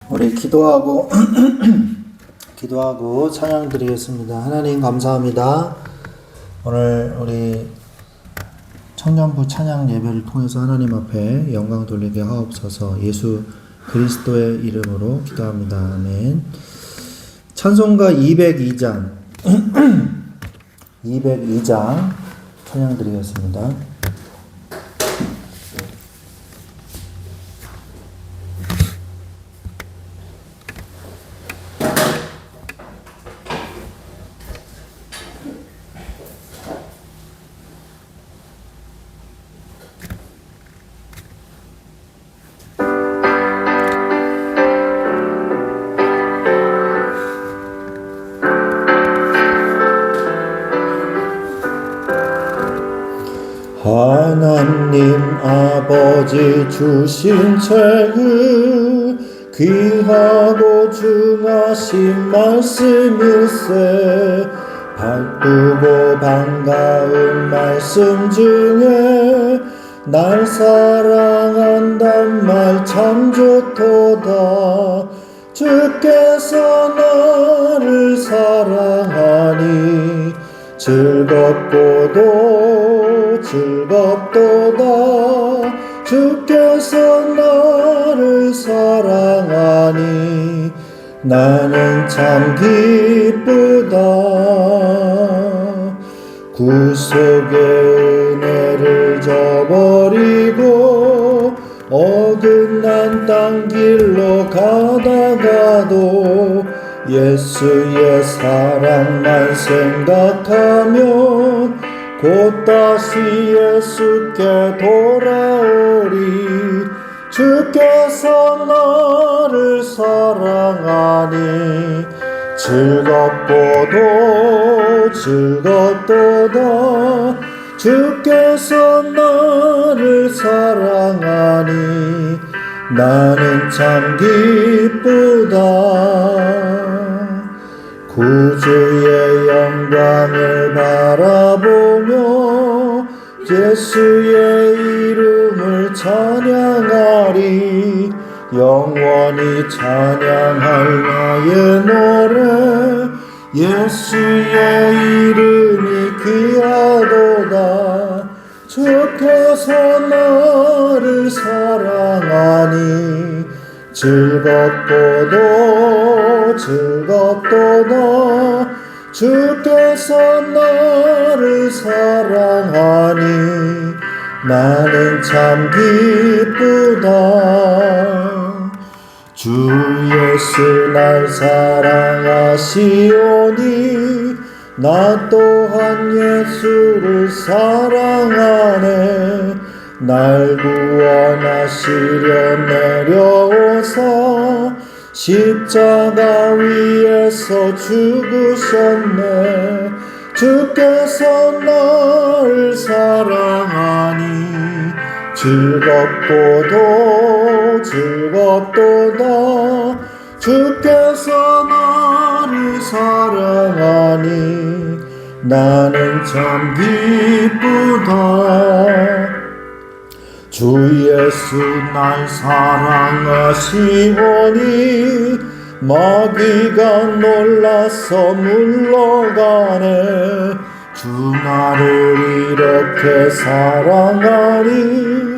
우리 기도하고 기도하고 찬양 드리겠습니다. 하나님 감사합니다. 오늘 우리 청년부 찬양 예배를 통해서 하나님 앞에 영광 돌리게 하옵소서. 예수 그리스도의 이름으로 기도합니다. 아멘. 찬송가 202장 202장 찬양 드리겠습니다. 하나님 아버지 주신 책은 귀하고 중하신 말씀일세. 바쁘고 반가운 말씀 중에 날 사랑한단 말 참 좋도다. 주께서 나를 사랑하니 즐겁고도 즐겁도다. 주께서 나를 사랑하니 나는 참 기쁘다. 구속의 은혜를 저버리고 어긋난 땅 길로 가다가도 예수의 사랑만 생각하면 곧 다시 예수께 돌아오리. 주께서 나를 사랑하니 즐겁고도 즐겁도다. 주께서 나를 사랑하니 나는 참 기쁘다. 구주의 영광을 바라보며 예수의 이름을 찬양하리. 영원히 찬양할 나의 노래 예수의 이름이 귀하도다. 주께서 나를 사랑하니 즐겁고도 즐겁도다. 주께서 나를 사랑하니 나는 참 기쁘다. 주 예수 날 사랑하시오니 나 또한 예수를 사랑하네. 날 구원하시려 내려오사 십자가 위에서 죽으셨네. 주께서 나를 사랑하니 즐겁고도 즐겁도다. 주께서 나를 사랑하니 나는 참 기쁘다. 주 예수 날 사랑하시오니 마귀가 놀라서 물러가네. 주 나를 이렇게 사랑하니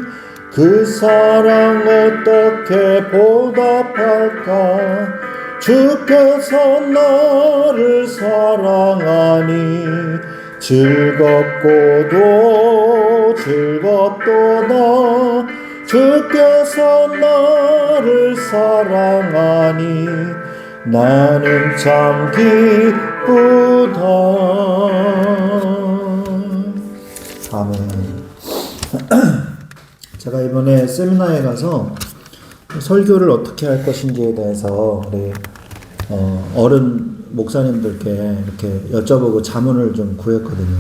그 사랑 어떻게 보답할까. 주께서 나를 사랑하니 즐겁고도 즐겁도다. 주께서 나를 사랑하니 나는 참 기쁘다. 아멘. 제가 이번에 세미나에 가서 설교를 어떻게 할 것인지에 대해서 우리 어른 목사님들께 이렇게 여쭤보고 자문을 좀 구했거든요.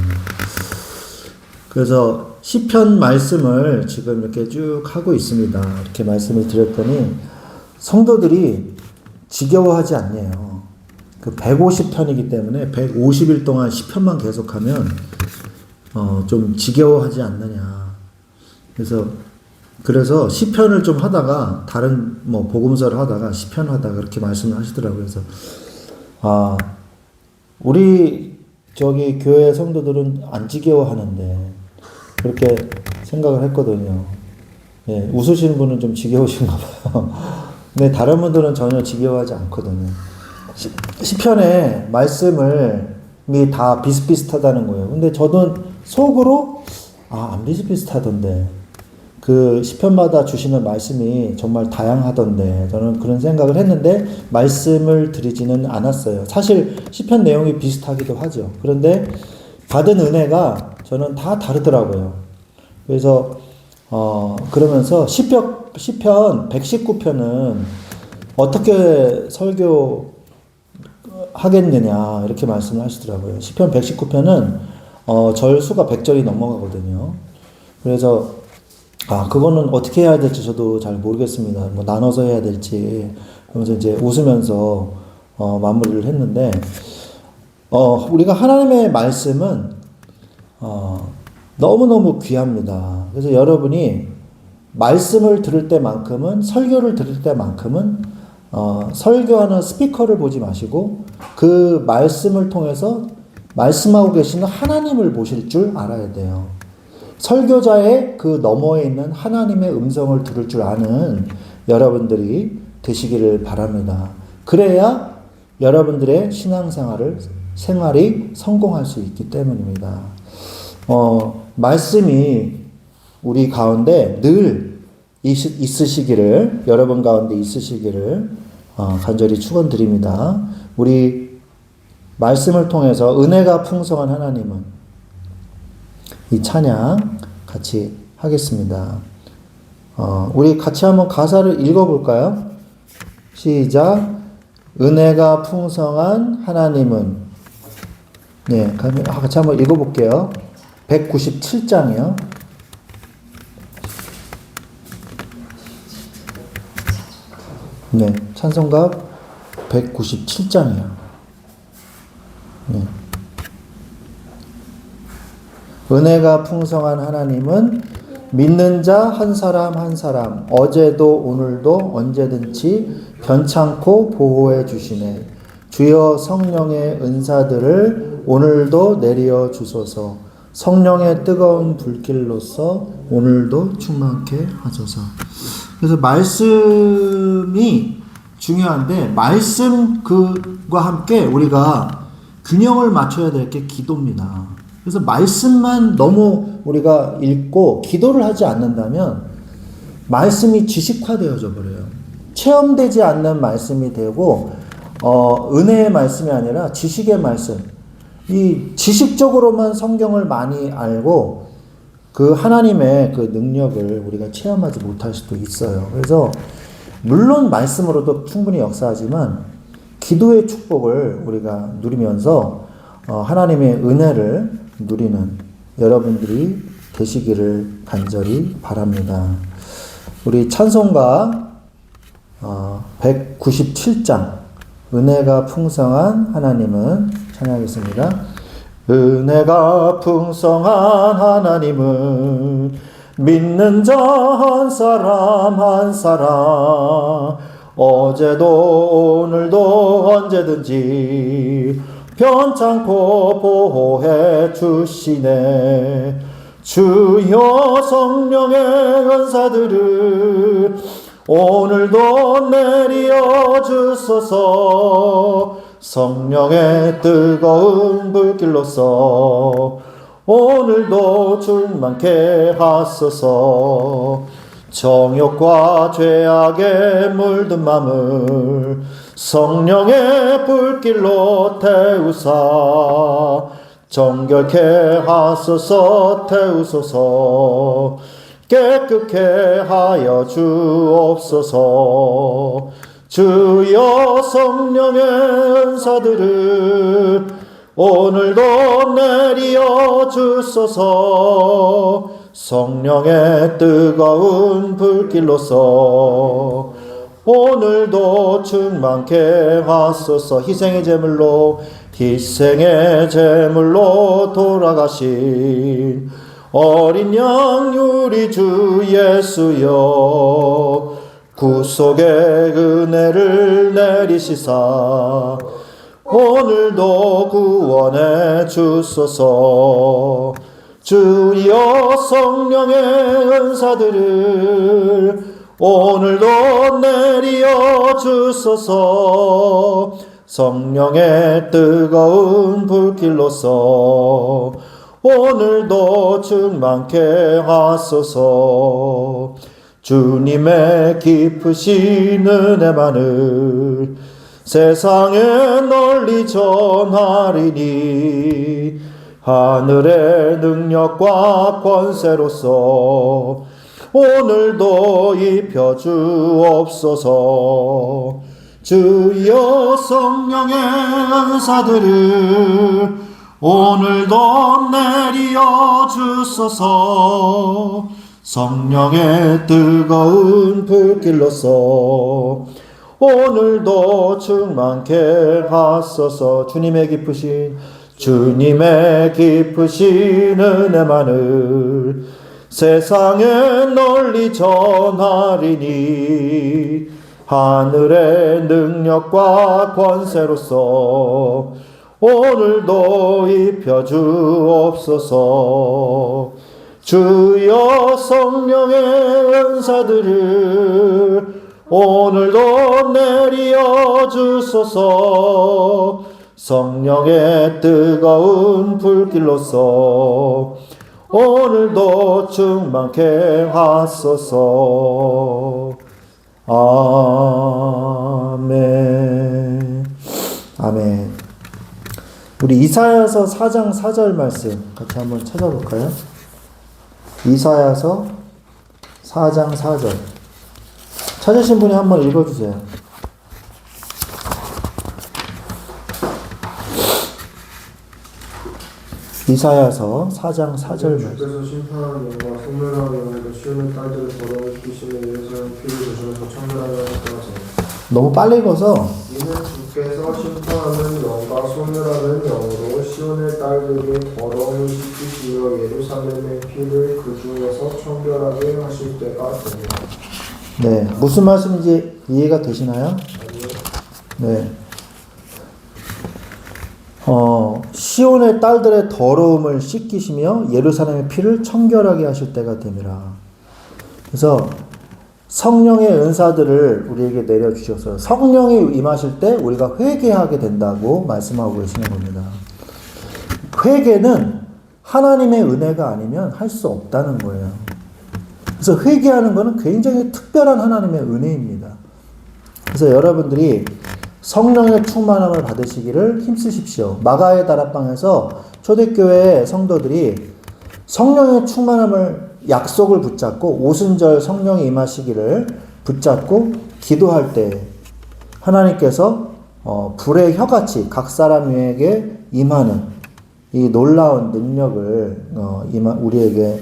그래서 시편 말씀을 지금 이렇게 쭉 하고 있습니다. 이렇게 말씀을 드렸더니 성도들이 지겨워하지 않네요. 그 150편이기 때문에 150일 동안 시편만 계속하면 좀 지겨워하지 않느냐. 그래서 그래서 시편을 좀 하다가 다른 뭐 복음서를 하다가 시편 하다가 그렇게 말씀을 하시더라고요. 그래서 아 우리 저기 교회 성도들은 안 지겨워하는데 그렇게 생각을 했거든요. 예, 웃으시는 분은 좀 지겨우신가 봐요. 근데 다른 분들은 전혀 지겨워하지 않거든요. 시편의 말씀이 다 비슷비슷하다는 거예요. 근데 저도 속으로 안 비슷비슷하던데 그 시편마다 주시는 말씀이 정말 다양하던데 저는 그런 생각을 했는데 말씀을 드리지는 않았어요. 사실 시편 내용이 비슷하기도 하죠. 그런데 받은 은혜가 저는 다 다르더라고요. 그래서 그러면서 시편 119편은 어떻게 설교하겠느냐 이렇게 말씀을 하시더라고요. 시편 119편은 절 수가 100절이 넘어가거든요. 그래서 그거는 어떻게 해야 될지 저도 잘 모르겠습니다. 뭐 나눠서 해야 될지 그러면서 이제 웃으면서 마무리를 했는데 우리가 하나님의 말씀은 너무너무 귀합니다. 그래서 여러분이 말씀을 들을 때만큼은 설교를 들을 때만큼은 설교하는 스피커를 보지 마시고 그 말씀을 통해서 말씀하고 계시는 하나님을 보실 줄 알아야 돼요. 설교자의 그 너머에 있는 하나님의 음성을 들을 줄 아는 여러분들이 되시기를 바랍니다. 그래야 여러분들의 생활이 성공할 수 있기 때문입니다. 말씀이 우리 가운데 늘 있으시기를, 여러분 가운데 있으시기를 간절히 축원드립니다. 우리 말씀을 통해서 은혜가 풍성한 하나님은 이 찬양 같이 하겠습니다. 우리 같이 한번 가사를 읽어볼까요? 시작. 은혜가 풍성한 하나님은, 네, 같이 한번 읽어볼게요. 197장이요. 네, 찬송가 197장이요. 네. 은혜가 풍성한 하나님은 믿는 자 한 사람 한 사람 어제도 오늘도 언제든지 변창코 보호해 주시네. 주여 성령의 은사들을 오늘도 내려 주소서. 성령의 뜨거운 불길로서 오늘도 충만케 하소서. 그래서 말씀이 중요한데 말씀과 함께 우리가 균형을 맞춰야 될 게 기도입니다. 그래서 말씀만 너무 우리가 읽고 기도를 하지 않는다면 말씀이 지식화되어져 버려요. 체험되지 않는 말씀이 되고 은혜의 말씀이 아니라 지식의 말씀. 이 지식적으로만 성경을 많이 알고 그 하나님의 그 능력을 우리가 체험하지 못할 수도 있어요. 그래서 물론 말씀으로도 충분히 역사하지만 기도의 축복을 우리가 누리면서 하나님의 은혜를 누리는 여러분들이 되시기를 간절히 바랍니다. 우리 찬송가 197장 은혜가 풍성한 하나님은 찬양하겠습니다. 은혜가 풍성한 하나님은 믿는 자 한 사람 한 사람 어제도 오늘도 언제든지 변창코 보호해 주시네. 주여 성령의 은사들을 오늘도 내려 주소서. 성령의 뜨거운 불길로서 오늘도 충만케 하소서. 정욕과 죄악에 물든 맘을 성령의 불길로 태우사 정결케 하소서. 태우소서. 깨끗게 하여 주옵소서. 주여 성령의 은사들을 오늘도 내려 주소서. 성령의 뜨거운 불길로서 오늘도 충만케 하소서. 희생의 제물로 돌아가신 어린 양 우리 주 예수여 구속의 은혜를 내리시사 오늘도 구원해 주소서. 주여 성령의 은사들을 오늘도 내리어 주소서. 성령의 뜨거운 불길로서 오늘도 충만케 하소서. 주님의 깊으신 은혜만을 세상에 널리 전하리니 하늘의 능력과 권세로서 오늘도 입혀 주옵소서. 주여 성령의 은사들을 오늘도 내리어 주소서. 성령의 뜨거운 불길로서 오늘도 충만케 하소서. 주님의 깊으신 은혜만을 세상에 널리 전하리니 하늘의 능력과 권세로서 오늘도 입혀 주옵소서. 주여 성령의 은사들을 오늘도 내리어 주소서. 성령의 뜨거운 불길로서 오늘도 충만케 하소서. 아멘. 아멘. 우리 이사야서 4장 4절 말씀 같이 한번 찾아볼까요? 이사야서 4장 4절 찾으신 분이 한번 읽어주세요. 이사야서 4장 4절 말씀. 주께서 심판하는 영과 소멸하는 영으로 시온의 딸들을 벌어주시며 예루살렘 피를 조심해서 청결하게 하셨다. 너무 빨리 읽어서 이는 주께서 심판하는 영과 소멸하는 영으로 시온의 딸들이 더러움을 씻기시며 예루살렘의 피를 그 중에서 청결하게 하실 때가 됩니다. 네, 무슨 말씀인지 이해가 되시나요? 아니요. 네. 시온의 딸들의 더러움을 씻기시며 예루살렘의 피를 청결하게 하실 때가 됨이라. 그래서 성령의 은사들을 우리에게 내려주셔서 성령이 임하실 때 우리가 회개하게 된다고 말씀하고 계시는 겁니다. 회개는 하나님의 은혜가 아니면 할 수 없다는 거예요. 그래서 회개하는 것은 굉장히 특별한 하나님의 은혜입니다. 그래서 여러분들이 성령의 충만함을 받으시기를 힘쓰십시오. 마가의 다락방에서 초대교회 성도들이 성령의 충만함을 약속을 붙잡고 오순절 성령이 임하시기를 붙잡고 기도할 때 하나님께서 불의 혀같이 각 사람 위에게 임하는 이 놀라운 능력을 우리에게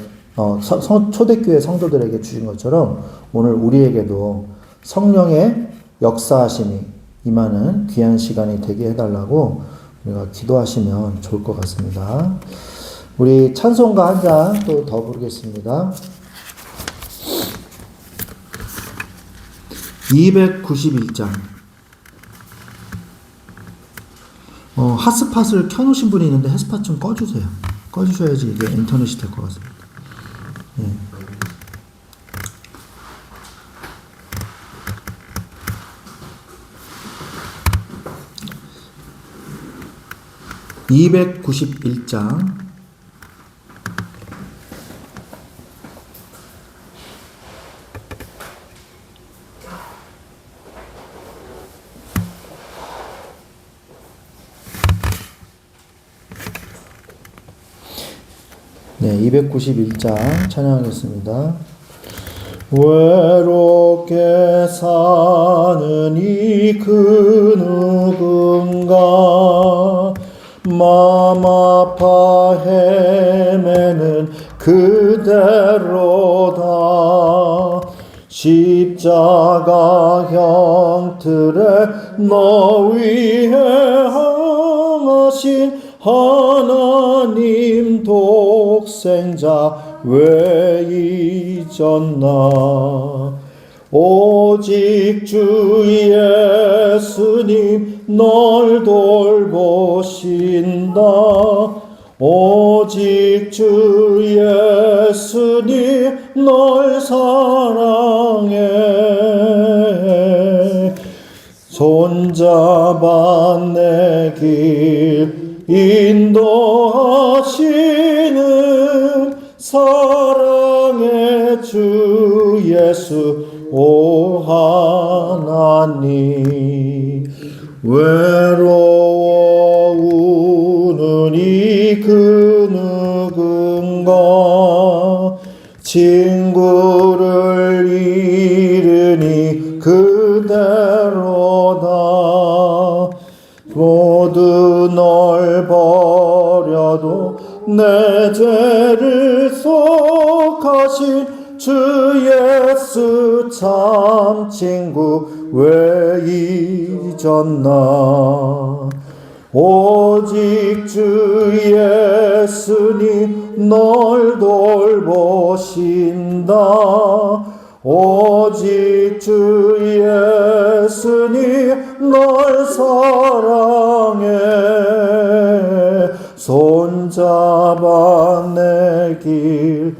초대교회 성도들에게 주신 것처럼 오늘 우리에게도 성령의 역사하심이 임하는 귀한 시간이 되게 해달라고 우리가 기도하시면 좋을 것 같습니다. 우리 찬송가 한 장 또 더 부르겠습니다. 291장. 핫스팟을 켜놓으신 분이 있는데 핫스팟 좀 꺼주세요. 꺼주셔야지 이게 인터넷이 될 것 같습니다. 네. 291장 네, 291장 찬양하겠습니다. 외롭게 사는 이 그 누군가 맘 아파 헤매는 그대로다. 십자가 형틀에 너 위해 항하신 하나님 독생자 왜 잊었나. 오직 주 예수님 널 돌보신다. 오직 주 예수님 널 사랑해. 손잡아 내 길 인도하시는 사랑의 주 예수 오 하나님. 외로워 우는 이 그 누군가 친구를 잃으니 그대로다. 모두 널 버려도 내 죄를 속하신 주 예수 참 친구 왜 잊었나. 오직 주 예수님 널 돌보신다. 오직 주 예수님 널 사랑해. 손잡아 내 길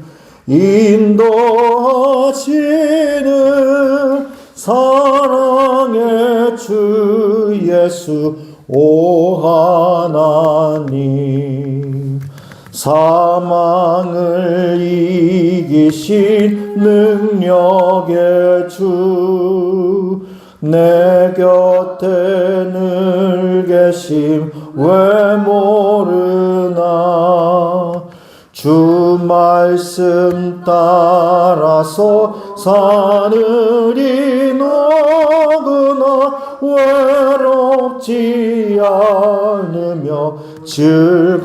인도하시는 사랑의 주 예수 오 하나님. 사망을 이기신 능력의 주 내 곁에 늘 계심 왜 모르나. 주 말씀 따라서 사늘이 너그나 외롭지 않으며 즐거우리.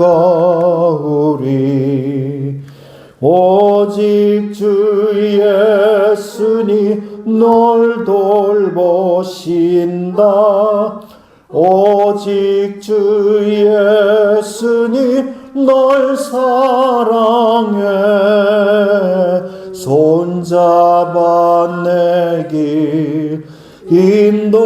오직 주 예수님 널 돌보신다. 오직 주 예수님 널 사랑해. 손잡아 내 길 인도하시는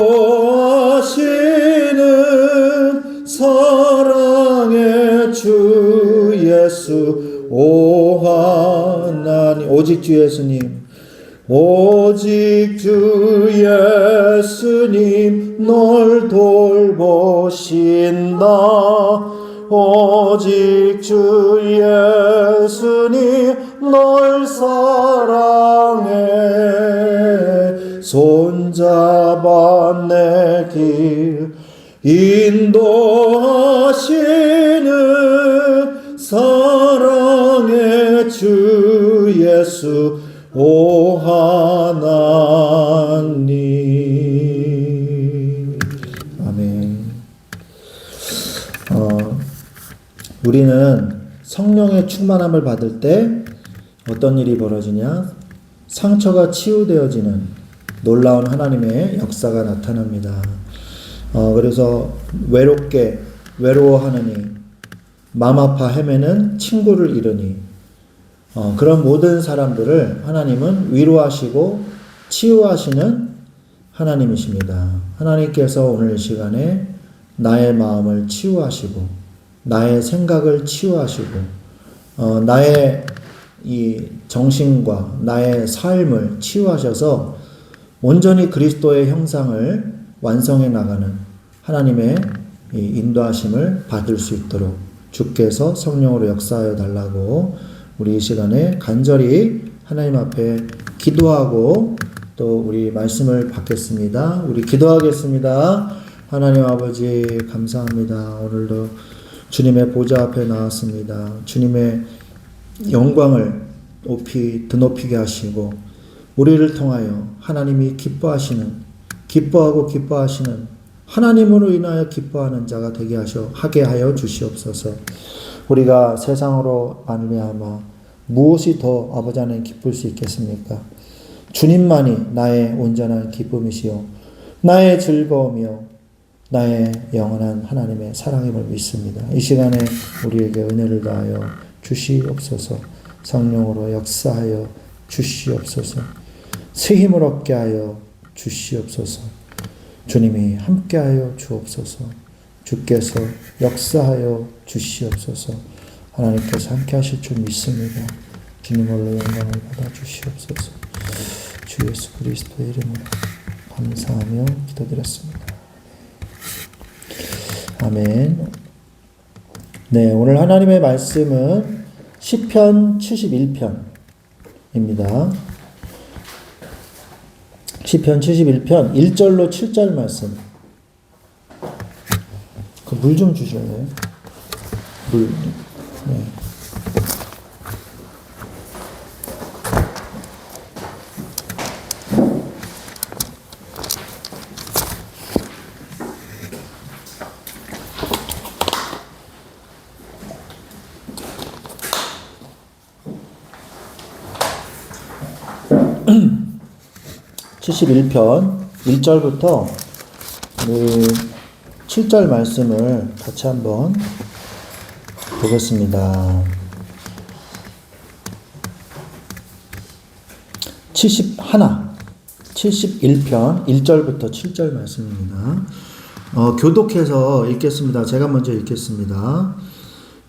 사랑의 주 예수 오 하나님. 오직 주 예수님. 오직 주 예수님 널 돌보신다. 오직 주 예수님 널 사랑해. 손잡아 내 길 인도하시는 사랑의 주 예수 오 하나님. 아멘. 우리는 성령의 충만함을 받을 때 어떤 일이 벌어지냐? 상처가 치유되어지는 놀라운 하나님의 역사가 나타납니다. 그래서 외로워하느니 마음 아파 헤매는 친구를 잃으니 그런 모든 사람들을 하나님은 위로하시고 치유하시는 하나님이십니다. 하나님께서 오늘 이 시간에 나의 마음을 치유하시고 나의 생각을 치유하시고 나의 이 정신과 나의 삶을 치유하셔서 온전히 그리스도의 형상을 완성해 나가는 하나님의 이 인도하심을 받을 수 있도록 주께서 성령으로 역사하여 달라고 우리 이 시간에 간절히 하나님 앞에 기도하고 또 우리 말씀을 받겠습니다. 우리 기도하겠습니다. 하나님 아버지 감사합니다. 오늘도 주님의 보좌 앞에 나왔습니다. 주님의 영광을 드높이게 하시고 우리를 통하여 하나님이 기뻐하시는 하나님으로 인하여 기뻐하는 자가 하게 하여 주시옵소서. 우리가 세상으로 말미암아 무엇이 더 아버지 하나님 기쁠 수 있겠습니까? 주님만이 나의 온전한 기쁨이시요 나의 즐거움이요 나의 영원한 하나님의 사랑임을 믿습니다. 이 시간에 우리에게 은혜를 다하여 주시옵소서. 성령으로 역사하여 주시옵소서. 새 힘을 얻게 하여 주시옵소서. 주님이 함께하여 주옵소서. 주께서 역사하여 주시옵소서. 하나님께서 함께하실 줄 믿습니다. 주님 홀로 영광을 받아 주시옵소서. 주 예수 그리스도의 이름으로 감사하며 기도드렸습니다. 아멘. 네, 오늘 하나님의 말씀은 시편 71편입니다. 시편 71편 1절로 7절 말씀. 그 물 좀 주실래요? 물. 네. (71편) 1절부터 7절 말씀을 같이 한번 보겠습니다. 71편 1절부터 7절 말씀입니다. 교독해서 읽겠습니다. 제가 먼저 읽겠습니다.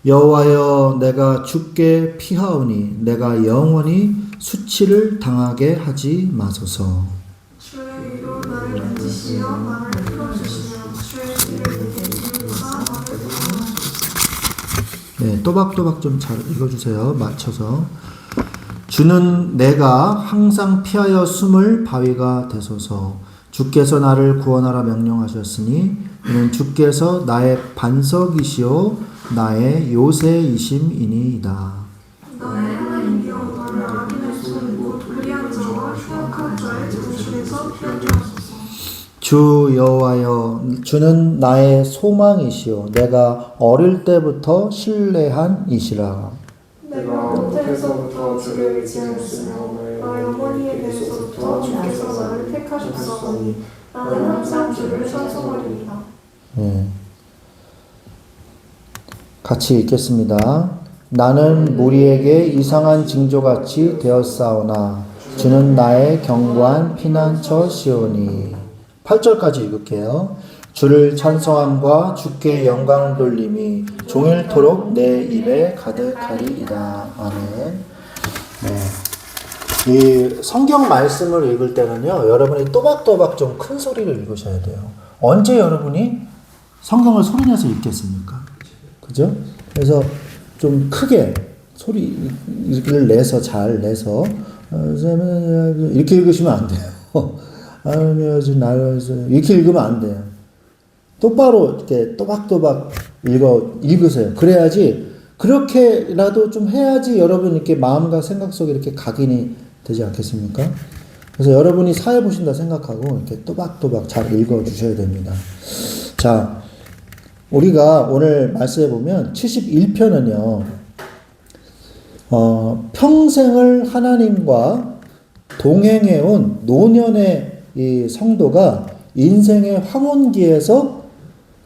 여호와여, 내가 주께 피하오니 내가 영원히 수치를 당하게 하지 마소서. 주의 위로 나를 만지시어 나를 풀어주시며 주의 길을 내게 이루사 나를 구원하소서. 네, 또박또박 좀 잘 읽어주세요. 맞춰서. 주는 내가 항상 피하여 숨을 바위가 되소서. 주께서 나를 구원하라 명령하셨으니 이는 주께서 나의 반석이시오 나의 요새이심이니이다. 나의 하나님이여, 나를 악인의 손 곧 불의한 자와 흉악한 자의 정실에서 피하게 하소서. 주 여호와여, 주는 나의 소망이시오 내가 어릴 때부터 신뢰한 이시라. 내가 모태에서부터 주를 의지하였으며 나의 어머니에 대해서부터 주께서 나를 택하셨사오니 나는 항상 주를 찬송하리이다. 같이 읽겠습니다. 나는 무리에게 이상한 징조같이 되었사오나 주는 나의 견고한 피난처시오니. 8절까지 읽을게요. 주를 찬송함과 주께 영광을 돌림이 종일토록 내 입에 가득하리이다. 아멘. 네. 이 성경 말씀을 읽을 때는요, 여러분이 또박또박 좀 큰 소리를 읽으셔야 돼요. 언제 여러분이 성경을 소리내서 읽겠습니까? 그죠? 그래서 좀 크게 소리를 내서 잘 내서 이렇게 읽으시면 안 돼요. 이렇게 읽으면 안 돼요. 똑바로 이렇게 또박또박 읽으세요. 그래야지, 그렇게라도 좀 해야지 여러분 이렇게 마음과 생각 속에 이렇게 각인이 되지 않겠습니까? 그래서 여러분이 사회 보신다 생각하고 이렇게 또박또박 잘 읽어 주셔야 됩니다. 자, 우리가 오늘 말씀해 보면 71편은요, 평생을 하나님과 동행해온 노년의 이 성도가 인생의 황혼기에서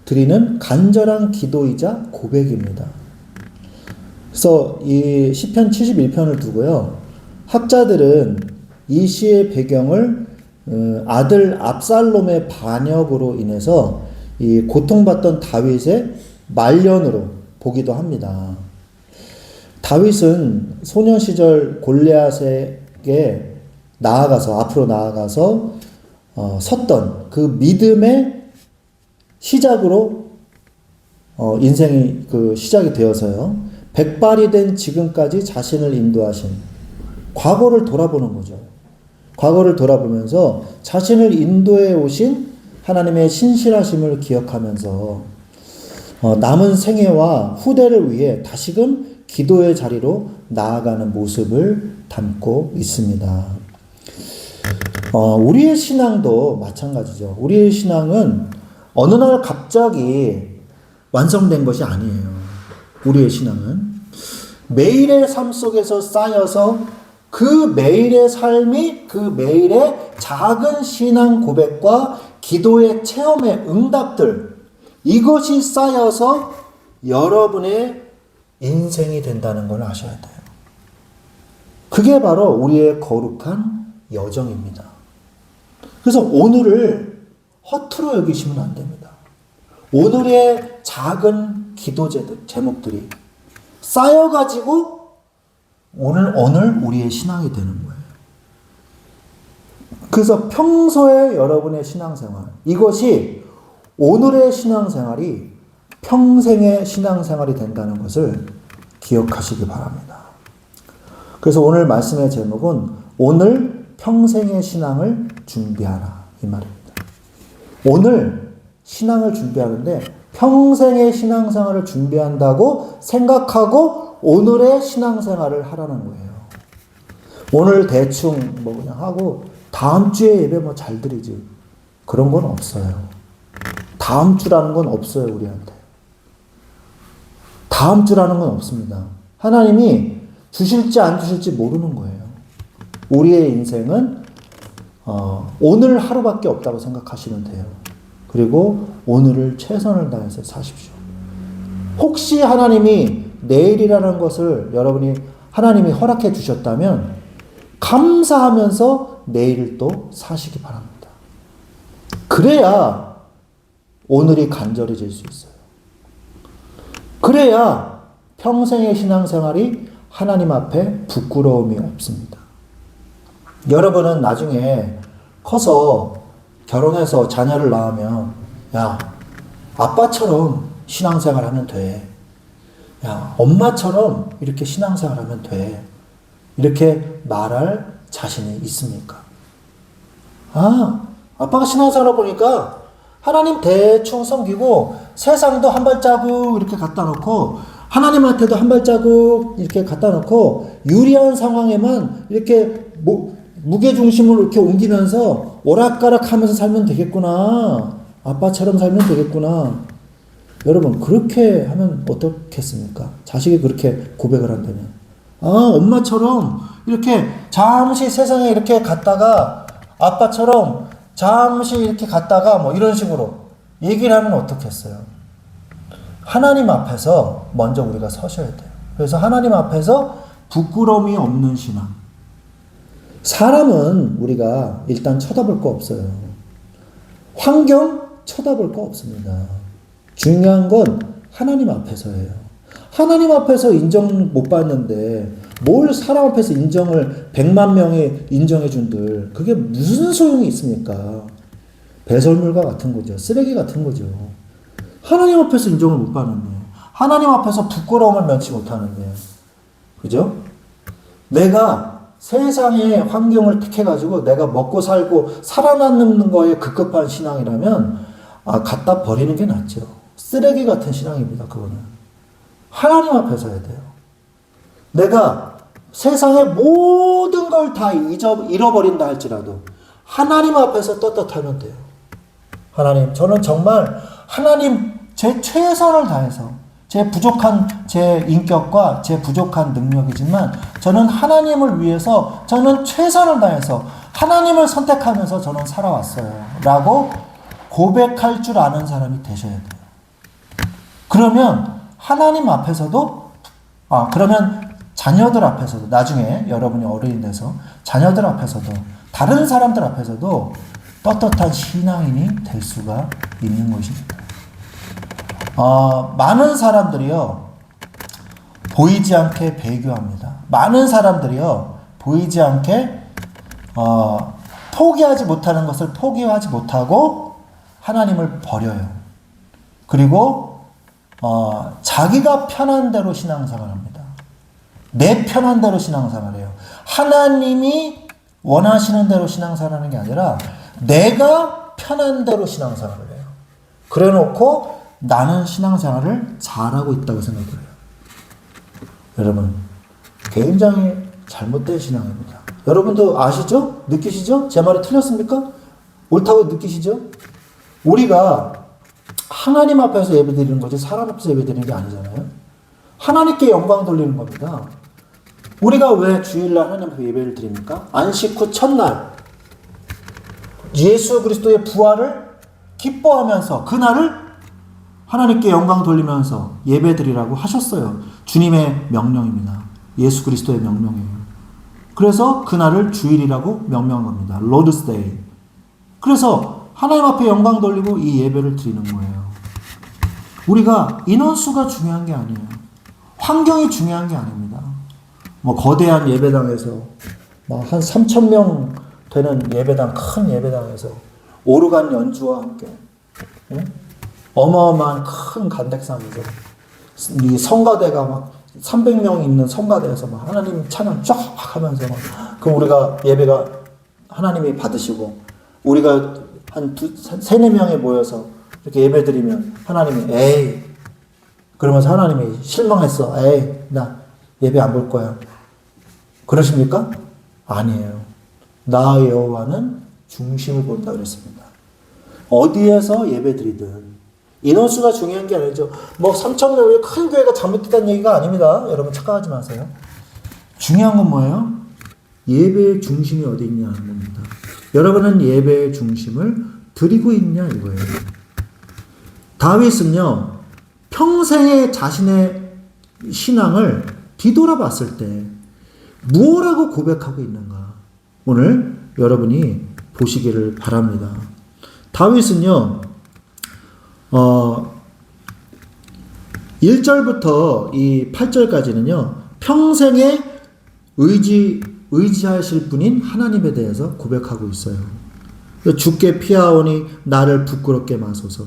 드리는 간절한 기도이자 고백입니다. 그래서 이 시편 71편을 두고요, 학자들은 이 시의 배경을 아들 압살롬의 반역으로 인해서 이 고통받던 다윗의 말년으로 보기도 합니다. 다윗은 소년 시절 골리앗에게 앞으로 나아가서 섰던 그 믿음의 시작으로 인생이 시작이 되어서요, 백발이 된 지금까지 자신을 인도하신 과거를 돌아보는 거죠. 과거를 돌아보면서 자신을 인도해 오신 하나님의 신실하심을 기억하면서 남은 생애와 후대를 위해 다시금 기도의 자리로 나아가는 모습을 담고 있습니다. 우리의 신앙도 마찬가지죠. 우리의 신앙은 어느 날 갑자기 완성된 것이 아니에요. 우리의 신앙은 매일의 삶 속에서 쌓여서 그 매일의 삶이 그 매일의 작은 신앙 고백과 기도의 체험의 응답들, 이것이 쌓여서 여러분의 인생이 된다는 걸 아셔야 돼요. 그게 바로 우리의 거룩한 여정입니다. 그래서 오늘을 허투루 여기시면 안 됩니다. 오늘의 작은 기도 제목들이 쌓여가지고 오늘 우리의 신앙이 되는 거예요. 그래서 평소에 여러분의 신앙생활, 이것이 오늘의 신앙생활이 평생의 신앙생활이 된다는 것을 기억하시기 바랍니다. 그래서 오늘 말씀의 제목은 오늘 평생의 신앙을 준비하라, 이 말입니다. 오늘 신앙을 준비하는데 평생의 신앙생활을 준비한다고 생각하고 오늘의 신앙생활을 하라는 거예요. 오늘 대충 뭐 그냥 하고 다음 주에 예배 뭐 잘 드리지, 그런 건 없어요. 다음 주라는 건 없어요, 우리한테. 다음 주라는 건 없습니다. 하나님이 주실지 안 주실지 모르는 거예요. 우리의 인생은 오늘 하루밖에 없다고 생각하시면 돼요. 그리고 오늘을 최선을 다해서 사십시오. 혹시 하나님이 내일이라는 것을 여러분이 하나님이 허락해 주셨다면 감사하면서 내일을 또 사시기 바랍니다. 그래야 오늘이 간절해질 수 있어요. 그래야 평생의 신앙생활이 하나님 앞에 부끄러움이 없습니다. 여러분은 나중에 커서 결혼해서 자녀를 낳으면 야, 아빠처럼 신앙생활 하면 돼. 야, 엄마처럼 이렇게 신앙생활 하면 돼. 이렇게 말할 자신이 있습니까? 아, 아빠가 신앙생활을 보니까 하나님 대충 섬기고 세상도 한 발자국 이렇게 갖다 놓고 하나님한테도 한 발자국 이렇게 갖다 놓고 유리한 상황에만 이렇게 무게중심을 이렇게 옮기면서 오락가락 하면서 살면 되겠구나. 아빠처럼 살면 되겠구나. 여러분, 그렇게 하면 어떻겠습니까? 자식이 그렇게 고백을 한다면. 아, 엄마처럼 이렇게 잠시 세상에 이렇게 갔다가 아빠처럼 잠시 이렇게 갔다가 뭐 이런 식으로 얘기를 하면 어떻겠어요? 하나님 앞에서 먼저 우리가 서셔야 돼요. 그래서 하나님 앞에서 부끄러움이 없는 신앙. 사람은 우리가 일단 쳐다볼 거 없어요. 환경 쳐다볼 거 없습니다. 중요한 건 하나님 앞에서예요. 하나님 앞에서 인정 못 받는데 뭘 사람 앞에서 인정을 100만 명이 인정해 준들, 그게 무슨 소용이 있습니까? 배설물과 같은 거죠. 쓰레기 같은 거죠. 하나님 앞에서 인정을 못 받는데, 하나님 앞에서 부끄러움을 면치 못하는데, 그죠? 내가 세상의 환경을 택해가지고 내가 먹고 살고 살아남는 거에 급급한 신앙이라면 갖다 버리는 게 낫죠. 쓰레기 같은 신앙입니다. 그거는 하나님 앞에서 해야 돼요. 내가 세상의 모든 걸 다 잃어버린다 할지라도 하나님 앞에서 떳떳하면 돼요. 하나님, 저는 정말 하나님 제 최선을 다해서 제 부족한 제 인격과 제 부족한 능력이지만 저는 하나님을 위해서 저는 최선을 다해서 하나님을 선택하면서 저는 살아왔어요. 라고 고백할 줄 아는 사람이 되셔야 돼요. 그러면 하나님 앞에서도 그러면 자녀들 앞에서도 나중에 여러분이 어른이 돼서 자녀들 앞에서도 다른 사람들 앞에서도 떳떳한 신앙인이 될 수가 있는 것입니다. 많은 사람들이요 보이지 않게 배교합니다. 많은 사람들이요 보이지 않게 포기하지 못하는 것을 포기하지 못하고 하나님을 버려요. 그리고 자기가 편한 대로 신앙생활합니다. 내 편한 대로 신앙생활해요. 하나님이 원하시는 대로 신앙생활하는 게 아니라 내가 편한 대로 신앙생활을 해요. 그래놓고 나는 신앙생활을 잘하고 있다고 생각을 해요. 여러분, 굉장히 잘못된 신앙입니다. 여러분도 아시죠? 느끼시죠? 제 말이 틀렸습니까? 옳다고 느끼시죠? 우리가 하나님 앞에서 예배드리는 거지 사람 앞에서 예배드리는 게 아니잖아요. 하나님께 영광 돌리는 겁니다. 우리가 왜 주일날 하나님 앞에 예배를 드립니까? 안식 후 첫날 예수 그리스도의 부활을 기뻐하면서 그날을 하나님께 영광 돌리면서 예배드리라고 하셨어요. 주님의 명령입니다. 예수 그리스도의 명령이에요. 그래서 그날을 주일이라고 명명한 겁니다. Lord's Day. 그래서 하나님 앞에 영광 돌리고 이 예배를 드리는 거예요. 우리가 인원수가 중요한 게 아니에요. 환경이 중요한 게 아닙니다. 뭐 거대한 예배당에서 뭐 한 3,000명 되는 예배당, 큰 예배당에서 오르간 연주와 함께 어마어마한 큰 간택상에서 이 성가대가 막 300명 있는 성가대에서 막 하나님 찬양 쫙 하면서 막 그럼 우리가 예배가 하나님이 받으시고 우리가 한 3-4명이 모여서 이렇게 예배 드리면 하나님이 에이 그러면서 하나님이 실망했어. 에이 나 예배 안 볼 거야. 그러십니까? 아니에요. 나 여호와는 중심을 본다 그랬습니다. 어디에서 예배 드리든 인원수가 중요한 게 아니죠. 뭐 3,000명의 큰 교회가 잘못됐다는 얘기가 아닙니다. 여러분 착각하지 마세요. 중요한 건 뭐예요? 예배의 중심이 어디 있냐 하는 겁니다. 여러분은 예배의 중심을 드리고 있냐 이거예요. 다윗은요 평생의 자신의 신앙을 뒤돌아봤을 때 무엇라고 고백하고 있는가 오늘 여러분이 보시기를 바랍니다. 다윗은요 1절부터 이 8절까지는요 평생에 의지하실 분인 하나님에 대해서 고백하고 있어요. 주께 피하오니 나를 부끄럽게 마소서.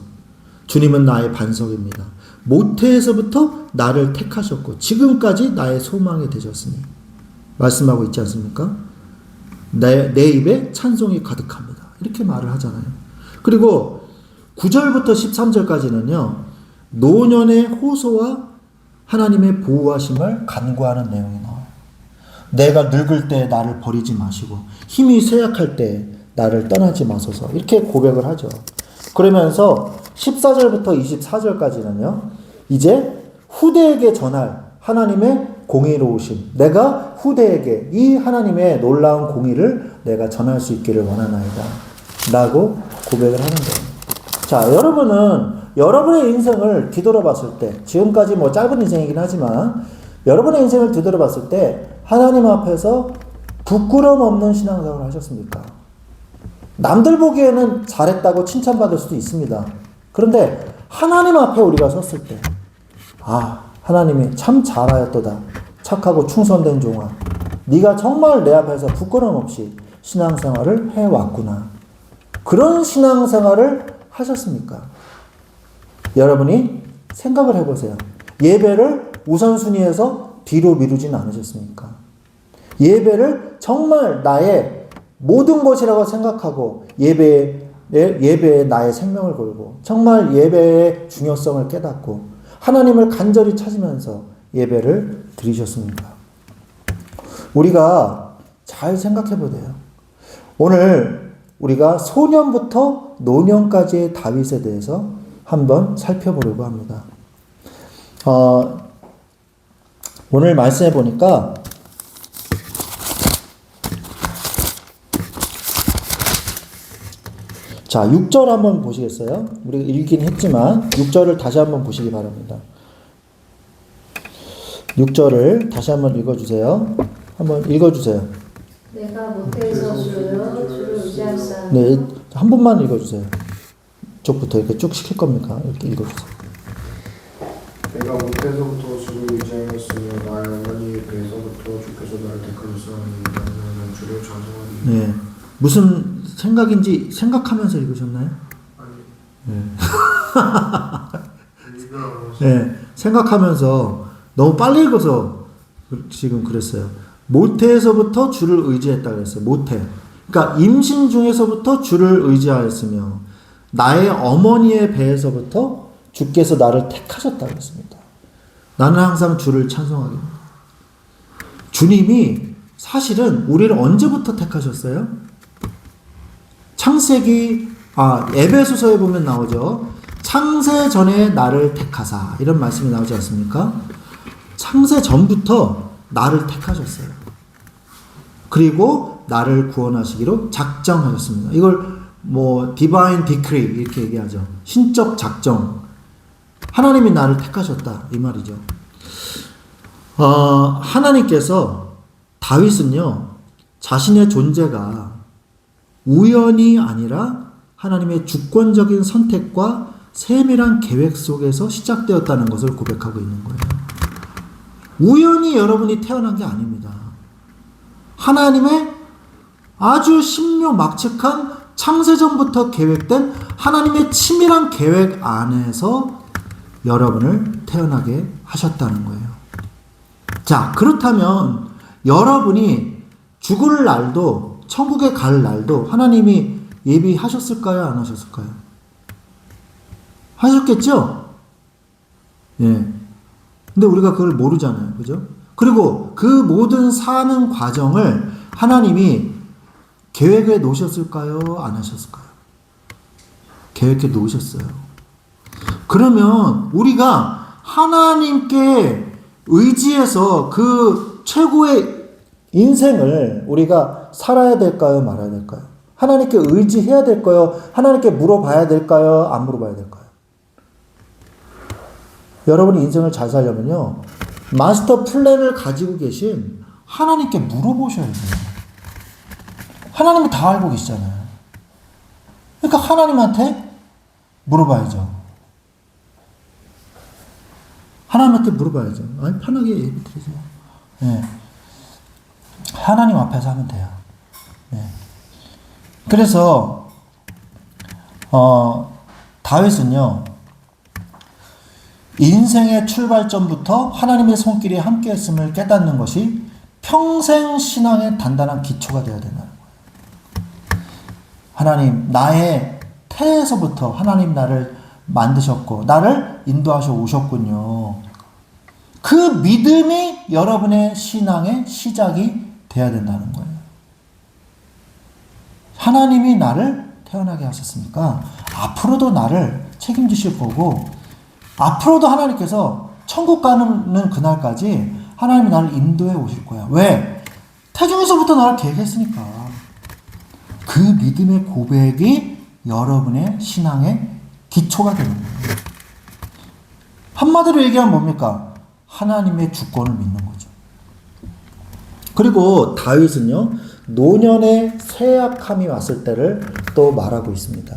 주님은 나의 반석입니다. 모태에서부터 나를 택하셨고 지금까지 나의 소망이 되셨으니 말씀하고 있지 않습니까? 내 입에 찬송이 가득합니다. 이렇게 말을 하잖아요. 그리고 9절부터 13절까지는요 노년의 호소와 하나님의 보호하심을 간구하는 내용이 나와요. 내가 늙을 때 나를 버리지 마시고 힘이 쇠약할 때 나를 떠나지 마소서 이렇게 고백을 하죠. 그러면서 14절부터 24절까지는요 이제 후대에게 전할 하나님의 공의로우심, 내가 후대에게 이 하나님의 놀라운 공의를 내가 전할 수 있기를 원하나이다 라고 고백을 하는 거예요. 자, 여러분은 여러분의 인생을 뒤돌아봤을 때 지금까지 뭐 짧은 인생이긴 하지만 여러분의 인생을 뒤돌아봤을 때 하나님 앞에서 부끄러움 없는 신앙생활을 하셨습니까? 남들 보기에는 잘했다고 칭찬받을 수도 있습니다. 그런데 하나님 앞에 우리가 섰을 때 하나님이 참 잘하였도다. 착하고 충성된 종아. 네가 정말 내 앞에서 부끄러움 없이 신앙생활을 해왔구나. 그런 신앙생활을 하셨습니까? 여러분이 생각을 해보세요. 예배를 우선순위에서 뒤로 미루진 않으셨습니까? 예배를 정말 나의 모든 것이라고 생각하고 예배에 나의 생명을 걸고 정말 예배의 중요성을 깨닫고 하나님을 간절히 찾으면서 예배를 드리셨습니다. 우리가 잘 생각해 보세요. 오늘 우리가 소년부터 노년까지의 다윗에 대해서 한번 살펴보려고 합니다. 오늘 말씀해 보니까 자, 6절 한번 보시겠어요? 우리가 읽긴 했지만 6절을 다시 한번 보시기 바랍니다. 6절을 다시 한번 읽어주세요. 한번 읽어주세요. 내가 모태에서 주를 의지하사. 네, 한 번만 읽어주세요. 쪽부터 이렇게 쭉 시킬 겁니까? 이렇게 읽어주세요. 내가 모태에서부터 주를 의지하였으며 나의 어머니의 배에서부터 주께서 나를 택하셨으니 나는 주를 찬송하리. 네, 무슨 생각인지 생각하면서 읽으셨나요? 아니. 네. 네, 생각하면서 너무 빨리 읽어서 지금 그랬어요. 모태에서부터 주를 의지했다 그랬어요. 모태. 그러니까 임신 중에서부터 주를 의지하였으며 나의 어머니의 배에서부터 주께서 나를 택하셨다 그랬습니다. 나는 항상 주를 찬송하겠습니다. 주님이 사실은 우리를 언제부터 택하셨어요? 창세기 에베소서에 보면 나오죠. 창세 전에 나를 택하사 이런 말씀이 나오지 않습니까? 창세 전부터 나를 택하셨어요. 그리고 나를 구원하시기로 작정하셨습니다. 이걸 뭐 디바인 디크리 이렇게 얘기하죠. 신적 작정. 하나님이 나를 택하셨다 이 말이죠. 하나님께서 다윗은요 자신의 존재가 우연이 아니라 하나님의 주권적인 선택과 세밀한 계획 속에서 시작되었다는 것을 고백하고 있는 거예요. 우연히 여러분이 태어난 게 아닙니다. 하나님의 아주 신묘막측한 창세전부터 계획된 하나님의 치밀한 계획 안에서 여러분을 태어나게 하셨다는 거예요. 자, 그렇다면 여러분이 죽을 날도 천국에 갈 날도 하나님이 예비하셨을까요? 안 하셨을까요? 하셨겠죠? 예. 근데 우리가 그걸 모르잖아요. 그죠? 그리고 그 모든 사는 과정을 하나님이 계획에 놓으셨을까요? 안 하셨을까요? 계획에 놓으셨어요. 그러면 우리가 하나님께 의지해서 그 최고의 인생을 우리가 살아야 될까요? 말아야 될까요? 하나님께 의지해야 될까요? 하나님께 물어봐야 될까요? 안 물어봐야 될까요? 여러분이 인생을 잘 살려면요, 마스터 플랜을 가지고 계신 하나님께 물어보셔야 돼요. 하나님은 다 알고 계시잖아요. 그러니까 하나님한테 물어봐야죠. 하나님한테 물어봐야죠. 아니, 편하게 얘기 드리세요. 네. 하나님 앞에서 하면 돼요. 네. 그래서 다윗은요, 인생의 출발점부터 하나님의 손길이 함께했음을 깨닫는 것이 평생 신앙의 단단한 기초가 되어야 된다는 거예요. 하나님, 나의 태에서부터 하나님 나를 만드셨고 나를 인도하셔 오셨군요. 그 믿음이 여러분의 신앙의 시작이 돼야 된다는 거예요. 하나님이 나를 태어나게 하셨으니까 앞으로도 나를 책임지실 거고, 앞으로도 하나님께서 천국 가는 그날까지 하나님이 나를 인도해 오실 거야. 왜? 태중에서부터 나를 계획했으니까. 그 믿음의 고백이 여러분의 신앙의 기초가 되는 거예요. 한마디로 얘기하면 뭡니까? 하나님의 주권을 믿는 거죠. 그리고 다윗은요, 노년의 쇠약함이 왔을 때를 또 말하고 있습니다.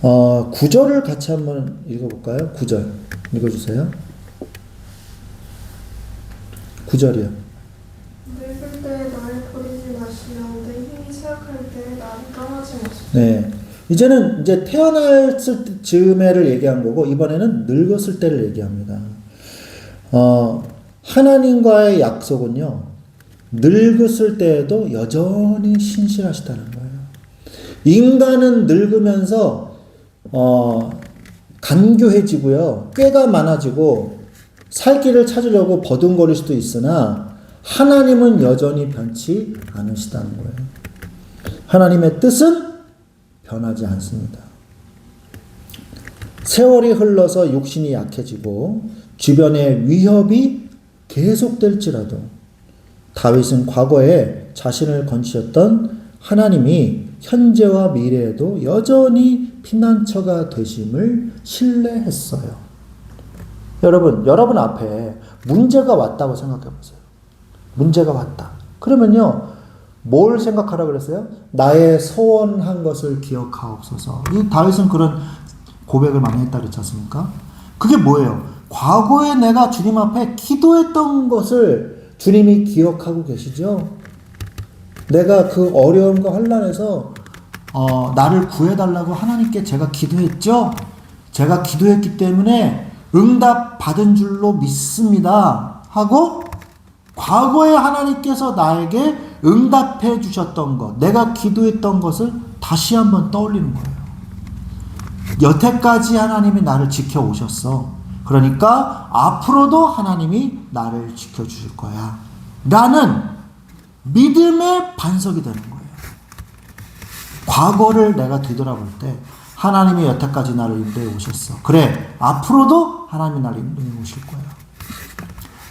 9절을 같이 한번 읽어볼까요? 9절 읽어주세요. 9절이요. 늙을 때 나를 버리지 마시며 내 힘이 쇠약할 때 나를 떠나지 마시며. 네, 이제는 이제 태어났을 즈음에를 얘기한 거고, 이번에는 늙었을 때를 얘기합니다. 하나님과의 약속은요, 늙었을 때에도 여전히 신실하시다는 거예요. 인간은 늙으면서 간교해지고요, 꾀가 많아지고 살 길을 찾으려고 버둥거릴 수도 있으나 하나님은 여전히 변치 않으시다는 거예요. 하나님의 뜻은 변하지 않습니다. 세월이 흘러서 육신이 약해지고 주변의 위협이 계속될지라도 다윗은 과거에 자신을 건지셨던 하나님이 현재와 미래에도 여전히 피난처가 되심을 신뢰했어요. 여러분 앞에 문제가 왔다고 생각해 보세요. 문제가 왔다. 그러면요, 뭘 생각하라 그랬어요? 나의 소원한 것을 기억하옵소서. 이 다윗은 그런 고백을 많이 했다 그랬지 않습니까? 그게 뭐예요? 과거에 내가 주님 앞에 기도했던 것을 주님이 기억하고 계시죠? 내가 그 어려움과 환난에서 나를 구해달라고 하나님께 제가 기도했죠? 제가 기도했기 때문에 응답 받은 줄로 믿습니다 하고, 과거에 하나님께서 나에게 응답해 주셨던 것, 내가 기도했던 것을 다시 한번 떠올리는 거예요. 여태까지 하나님이 나를 지켜오셨어. 그러니까 앞으로도 하나님이 나를 지켜주실 거야 라는 믿음의 반석이 되는 거예요. 과거를 내가 뒤돌아볼 때 하나님이 여태까지 나를 인도해 오셨어. 그래, 앞으로도 하나님이 나를 인도해 오실 거야.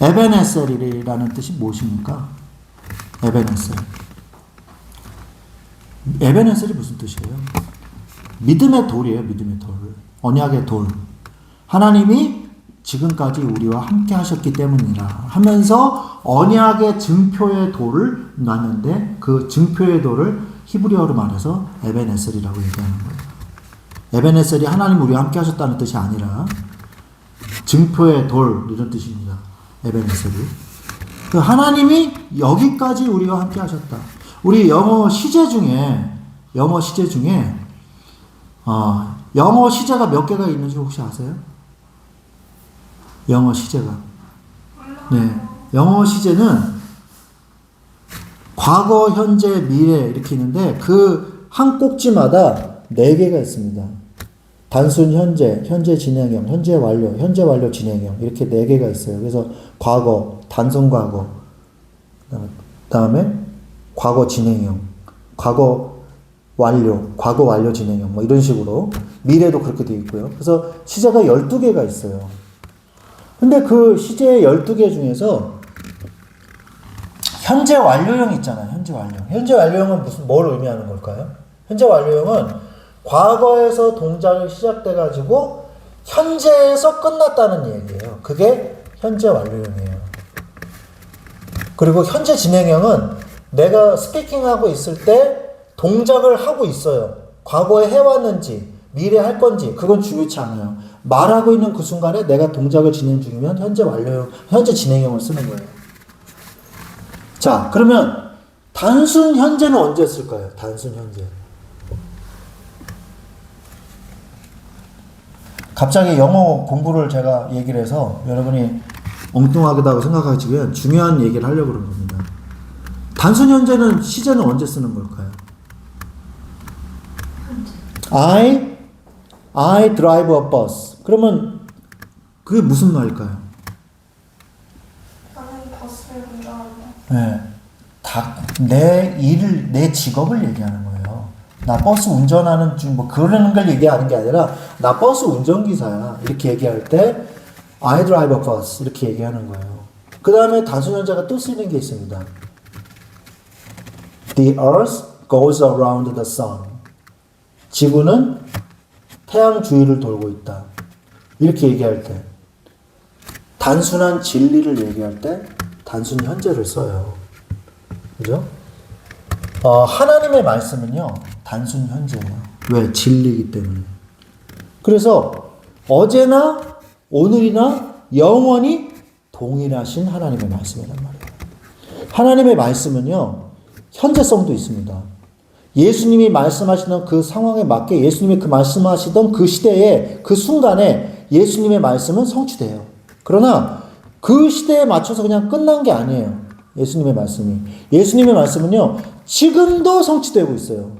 에베네셀이라는 뜻이 무엇입니까? 에베네셀. 에베네셀이 무슨 뜻이에요? 믿음의 돌이에요. 믿음의 돌. 언약의 돌. 하나님이 지금까지 우리와 함께 하셨기 때문이라 하면서 언약의 증표의 돌을 놨는데 그 증표의 돌을 히브리어로 말해서 에베네셀이라고 얘기하는 거예요. 에베네셀이 하나님 우리와 함께 하셨다는 뜻이 아니라 증표의 돌 이런 뜻입니다. 에베네셀이. 그 하나님이 여기까지 우리와 함께 하셨다. 우리 영어 시제 중에 영어 시제가 몇 개가 있는지 혹시 아세요? 영어 시제가. 네. 영어 시제는 과거, 현재, 미래 이렇게 있는데 그 한 꼭지마다 4개가 있습니다. 단순 현재, 현재 진행형, 현재 완료 진행형 이렇게 4개가 있어요. 그래서 과거, 단순 과거, 그다음에 과거 진행형, 과거 완료 진행형 뭐 이런 식으로 미래도 그렇게 되어 있고요. 그래서 시제가 12개가 있어요. 근데 그 시제 12개 중에서 현재 완료형 있잖아요. 현재 완료형. 현재 완료형은 뭘 의미하는 걸까요? 현재 완료형은 과거에서 동작이 시작돼가지고 현재에서 끝났다는 얘기예요. 그게 현재 완료형이에요. 그리고 현재 진행형은 내가 스피킹하고 있을 때 동작을 하고 있어요. 과거에 해왔는지 미래에 할 건지 그건 중요치 않아요. 말하고 있는 그 순간에 내가 동작을 진행 중이면 현재 완료형, 현재 진행형을 쓰는 거예요. 자, 그러면 단순 현재는 언제 쓸까요? 단순 현재. 갑자기 영어 공부를 제가 얘기를 해서 여러분이 엉뚱하다고 생각하시면 중요한 얘기를 하려고 그런 겁니다. 단순 현재는 시제는 언제 쓰는 걸까요? I drive a bus. 그러면 그게 무슨 말일까요? 나는 버스를 운전한다. 네. 내 직업을 얘기하는 거예요. 나 버스 운전하는 중, 뭐, 그러는 걸 얘기하는 게 아니라, 나 버스 운전기사야. 이렇게 얘기할 때, I drive a bus. 이렇게 얘기하는 거예요. 그 다음에 단순 현재가 또 쓰이는 게 있습니다. The earth goes around the sun. 지구는 태양 주위를 돌고 있다. 이렇게 얘기할 때, 단순한 진리를 얘기할 때, 단순 현재를 써요. 그죠? 하나님의 말씀은요, 단순 현재예요. 왜? 진리이기 때문에. 그래서 어제나 오늘이나 영원히 동일하신 하나님의 말씀이란 말이에요. 하나님의 말씀은요, 현재성도 있습니다. 예수님이 말씀하시는 그 상황에 맞게 예수님이 그 말씀하시던 그 시대에 그 순간에 예수님의 말씀은 성취돼요. 그러나 그 시대에 맞춰서 그냥 끝난 게 아니에요. 예수님의 말씀이. 예수님의 말씀은요, 지금도 성취되고 있어요.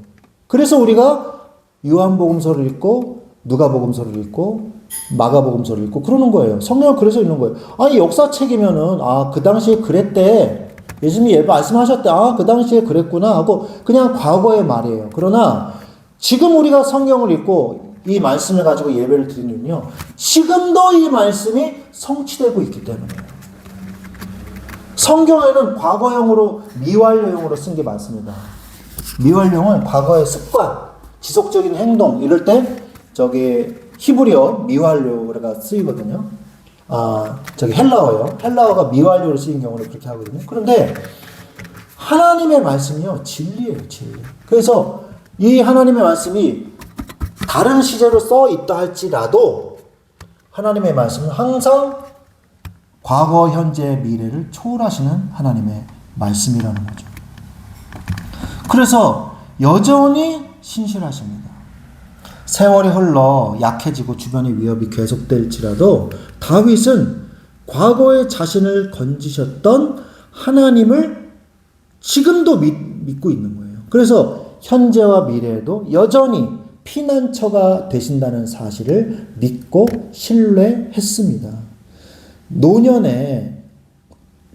그래서 우리가 요한복음서를 읽고 누가복음서를 읽고 마가복음서를 읽고 그러는 거예요. 성경은 그래서 읽는 거예요. 아니 역사책이면은 그 당시에 그랬대. 예수님이 말씀하셨대. 그 당시에 그랬구나 하고 그냥 과거의 말이에요. 그러나 지금 우리가 성경을 읽고 이 말씀을 가지고 예배를 드리면요, 지금도 이 말씀이 성취되고 있기 때문이에요. 성경에는 과거형으로 미완료형으로 쓴 게 많습니다. 미완료형은 과거의 습관, 지속적인 행동 이럴 때 저기 히브리어 미완료가 쓰이거든요. 저기 헬라어요. 헬라어가 미완료로 쓰인 경우를 그렇게 하거든요. 그런데 하나님의 말씀이요, 진리예요, 진리. 그래서 이 하나님의 말씀이 다른 시제로 써 있다 할지라도 하나님의 말씀은 항상 과거, 현재, 미래를 초월하시는 하나님의 말씀이라는 거죠. 그래서 여전히 신실하십니다. 세월이 흘러 약해지고 주변의 위협이 계속될지라도 다윗은 과거에 자신을 건지셨던 하나님을 지금도 믿고 있는 거예요. 그래서 현재와 미래에도 여전히 피난처가 되신다는 사실을 믿고 신뢰했습니다. 노년에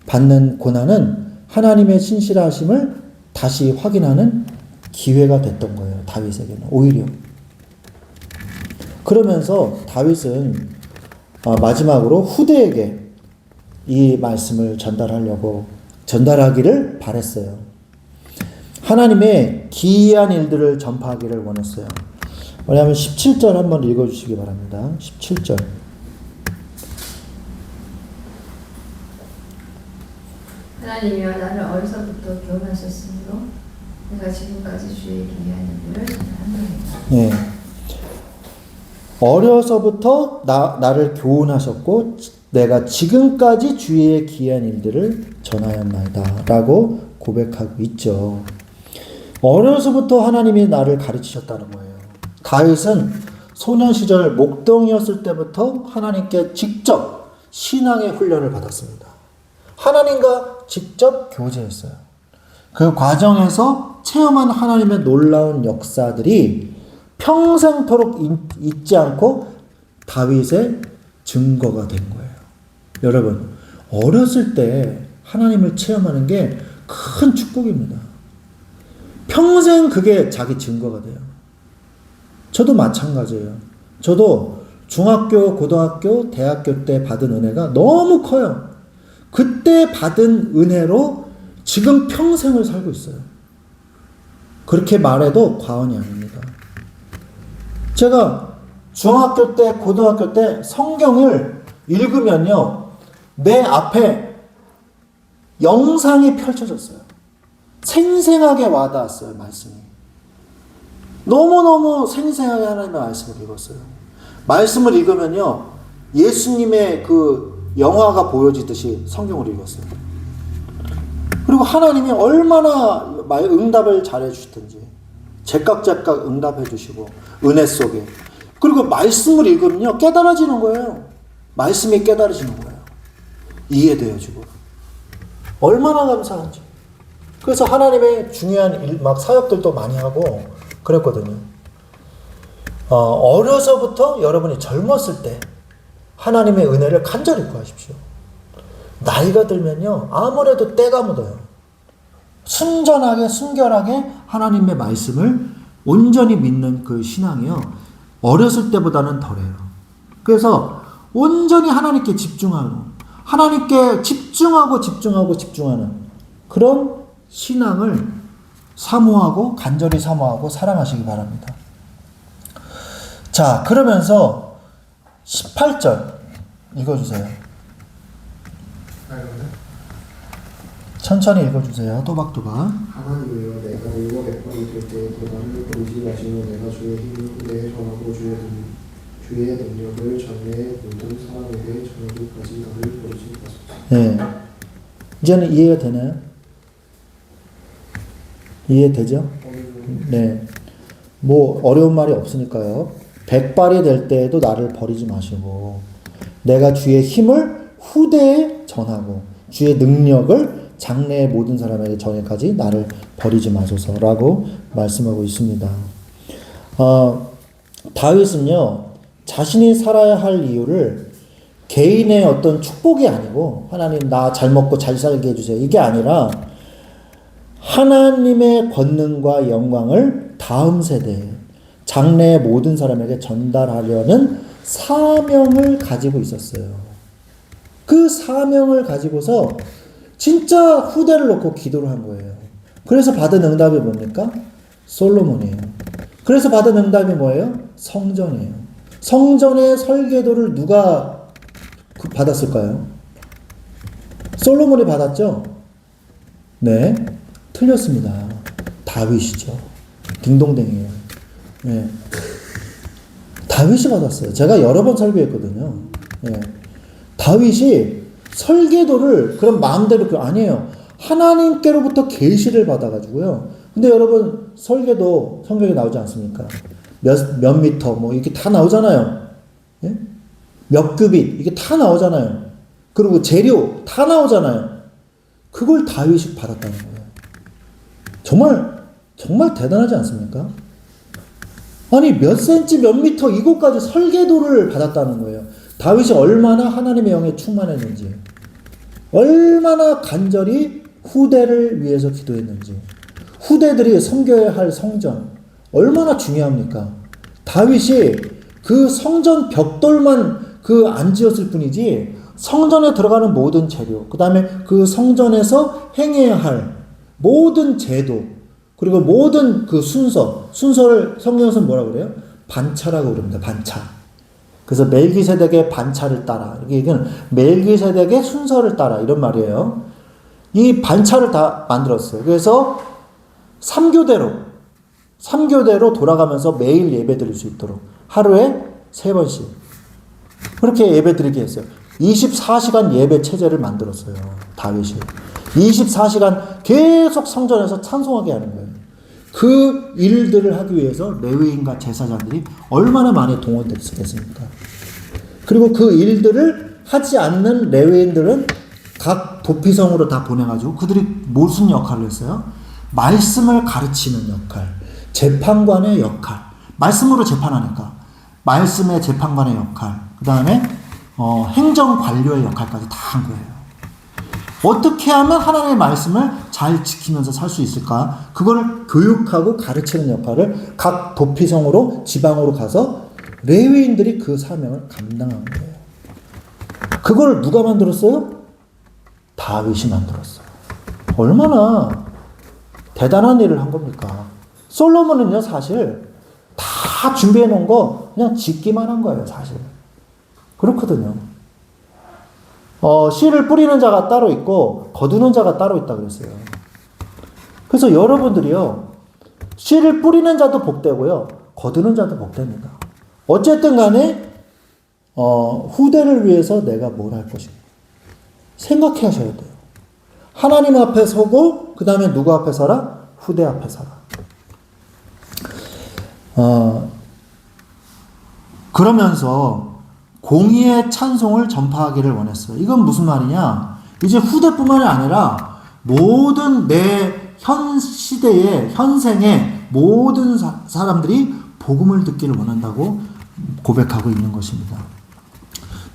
받는 고난은 하나님의 신실하심을 다시 확인하는 기회가 됐던 거예요. 다윗에게는 오히려. 그러면서 다윗은 마지막으로 후대에게 이 말씀을 전달하기를 바랬어요. 하나님의 기이한 일들을 전파하기를 원했어요. 왜냐하면 17절 한번 읽어주시기 바랍니다. 17절. 하나님이여 나를 어려서부터 교훈하셨으므로 내가 지금까지 주의 기이한 일들을 전하노이다. 네. 어려서부터 나를 교훈하셨고 내가 지금까지 주의 기이한 일들을 전하였나이다 라고 고백하고 있죠. 어려서부터 하나님이 나를 가르치셨다는 거예요. 다윗은 소년 시절 목동이었을 때부터 하나님께 직접 신앙의 훈련을 받았습니다. 하나님과 직접 교제했어요. 그 과정에서 체험한 하나님의 놀라운 역사들이 평생토록 잊지 않고 다윗의 증거가 된 거예요. 여러분, 어렸을 때 하나님을 체험하는 게 큰 축복입니다. 평생 그게 자기 증거가 돼요. 저도 마찬가지예요. 저도 중학교, 고등학교, 대학교 때 받은 은혜가 너무 커요. 그때 받은 은혜로 지금 평생을 살고 있어요. 그렇게 말해도 과언이 아닙니다. 제가 중학교 때, 고등학교 때 성경을 읽으면요, 내 앞에 영상이 펼쳐졌어요. 생생하게 와닿았어요, 말씀이. 너무너무 생생하게 하나님의 말씀을 읽었어요. 말씀을 읽으면요, 예수님의 그 영화가 보여지듯이 성경을 읽었어요. 그리고 하나님이 얼마나 응답을 잘해 주시든지 제깍제깍 응답해 주시고 은혜 속에, 그리고 말씀을 읽으면요 깨달아지는 거예요. 말씀이 깨달아지는 거예요. 이해되어지고 얼마나 감사한지. 그래서 하나님의 중요한 일, 막 사역들도 많이 하고 그랬거든요. 어려서부터 여러분이 젊었을 때 하나님의 은혜를 간절히 구하십시오. 나이가 들면요 아무래도 때가 묻어요. 순전하게 순결하게 하나님의 말씀을 온전히 믿는 그 신앙이요 어렸을 때보다는 덜해요. 그래서 온전히 하나님께 집중하고 하나님께 집중하는 그런 신앙을 사모하고 간절히 사모하고 사랑하시기 바랍니다. 자, 그러면서 18절 읽어주세요. 천천히 읽어주세요. 또박또박. 하나님이여 내가 일곱 백번이 될 때에도 나를 버리지 마시며 내가 주의 힘을 후대에 전하고 주의 능력을 전에 모든 사람에게 전하기까지 나를 버리지 마소서. 네. 이제는 이해가 되나요? 이해되죠? 네. 뭐 어려운 말이 없으니까요. 백발이 될 때에도 나를 버리지 마시고 내가 주의 힘을 후대에 전하고 주의 능력을 장래의 모든 사람에게 전해까지 나를 버리지 마소서라고 말씀하고 있습니다. 다윗은요 자신이 살아야 할 이유를 개인의 어떤 축복이 아니고 하나님 나 잘 먹고 잘 살게 해주세요 이게 아니라 하나님의 권능과 영광을 다음 세대에 장래의 모든 사람에게 전달하려는 사명을 가지고 있었어요. 그 사명을 가지고서 진짜 후대를 놓고 기도를 한 거예요. 그래서 받은 응답이 뭡니까? 솔로몬이에요. 그래서 받은 응답이 뭐예요? 성전이에요. 성전의 설계도를 누가 받았을까요? 솔로몬이 받았죠? 네, 틀렸습니다. 다윗이죠. 딩동댕이에요. 네. 다윗이 받았어요. 제가 여러 번 설교했거든요. 네. 다윗이 설계도를 그런 마음대로 아니에요. 하나님께로부터 계시를 받아가지고요. 근데 여러분 설계도 성경에 나오지 않습니까? 몇 미터 뭐 이게 다 나오잖아요. 예? 몇 규빗 이게 다 나오잖아요. 그리고 재료 다 나오잖아요. 그걸 다윗이 받았다는 거예요. 정말 대단하지 않습니까? 아니 몇 센치 몇 미터 이것까지 설계도를 받았다는 거예요. 다윗이 얼마나 하나님의 영에 충만했는지, 얼마나 간절히 후대를 위해서 기도했는지, 후대들이 섬겨야 할 성전 얼마나 중요합니까? 다윗이 그 성전 벽돌만 안 지었을 뿐이지 성전에 들어가는 모든 재료, 그 다음에 그 성전에서 행해야 할 모든 제도, 그리고 모든 그 순서를 성경에서는 뭐라고 그래요? 반차라고 그럽니다. 반차. 그래서 멜기세덱의 반차를 따라. 이게 멜기세덱의 순서를 따라 이런 말이에요. 이 반차를 다 만들었어요. 그래서 3교대로 돌아가면서 매일 예배 드릴 수 있도록 하루에 3번씩 그렇게 예배 드리게 했어요. 24시간 예배 체제를 만들었어요. 다윗이. 24시간 계속 성전에서 찬송하게 하는 거예요. 그 일들을 하기 위해서 레위인과 제사장들이 얼마나 많이 동원됐겠습니까? 그리고 그 일들을 하지 않는 레위인들은 각 도피성으로 다 보내가지고 그들이 무슨 역할을 했어요? 말씀을 가르치는 역할, 재판관의 역할, 말씀으로 재판하니까 말씀의 재판관의 역할, 그 다음에 행정관료의 역할까지 다 한 거예요. 어떻게 하면 하나님의 말씀을 잘 지키면서 살 수 있을까? 그걸 교육하고 가르치는 역할을 각 도피성으로 지방으로 가서 레위인들이 그 사명을 감당한 거예요. 그걸 누가 만들었어요? 다윗이 만들었어요. 얼마나 대단한 일을 한 겁니까? 솔로몬은요, 사실 다 준비해 놓은 거 그냥 짓기만 한 거예요, 사실. 그렇거든요. 씨를 뿌리는 자가 따로 있고 거두는 자가 따로 있다 그랬어요. 그래서 여러분들이요, 씨를 뿌리는 자도 복되고요, 거두는 자도 복됩니다. 어쨌든 간에 후대를 위해서 내가 뭘 할 것인가 생각해 하셔야 돼요. 하나님 앞에 서고 그 다음에 누구 앞에 서라? 후대 앞에 서라. 그러면서 공의의 찬송을 전파하기를 원했어요. 이건 무슨 말이냐? 이제 후대뿐만이 아니라 모든 내 현 시대의 현생의 모든 사람들이 복음을 듣기를 원한다고 고백하고 있는 것입니다.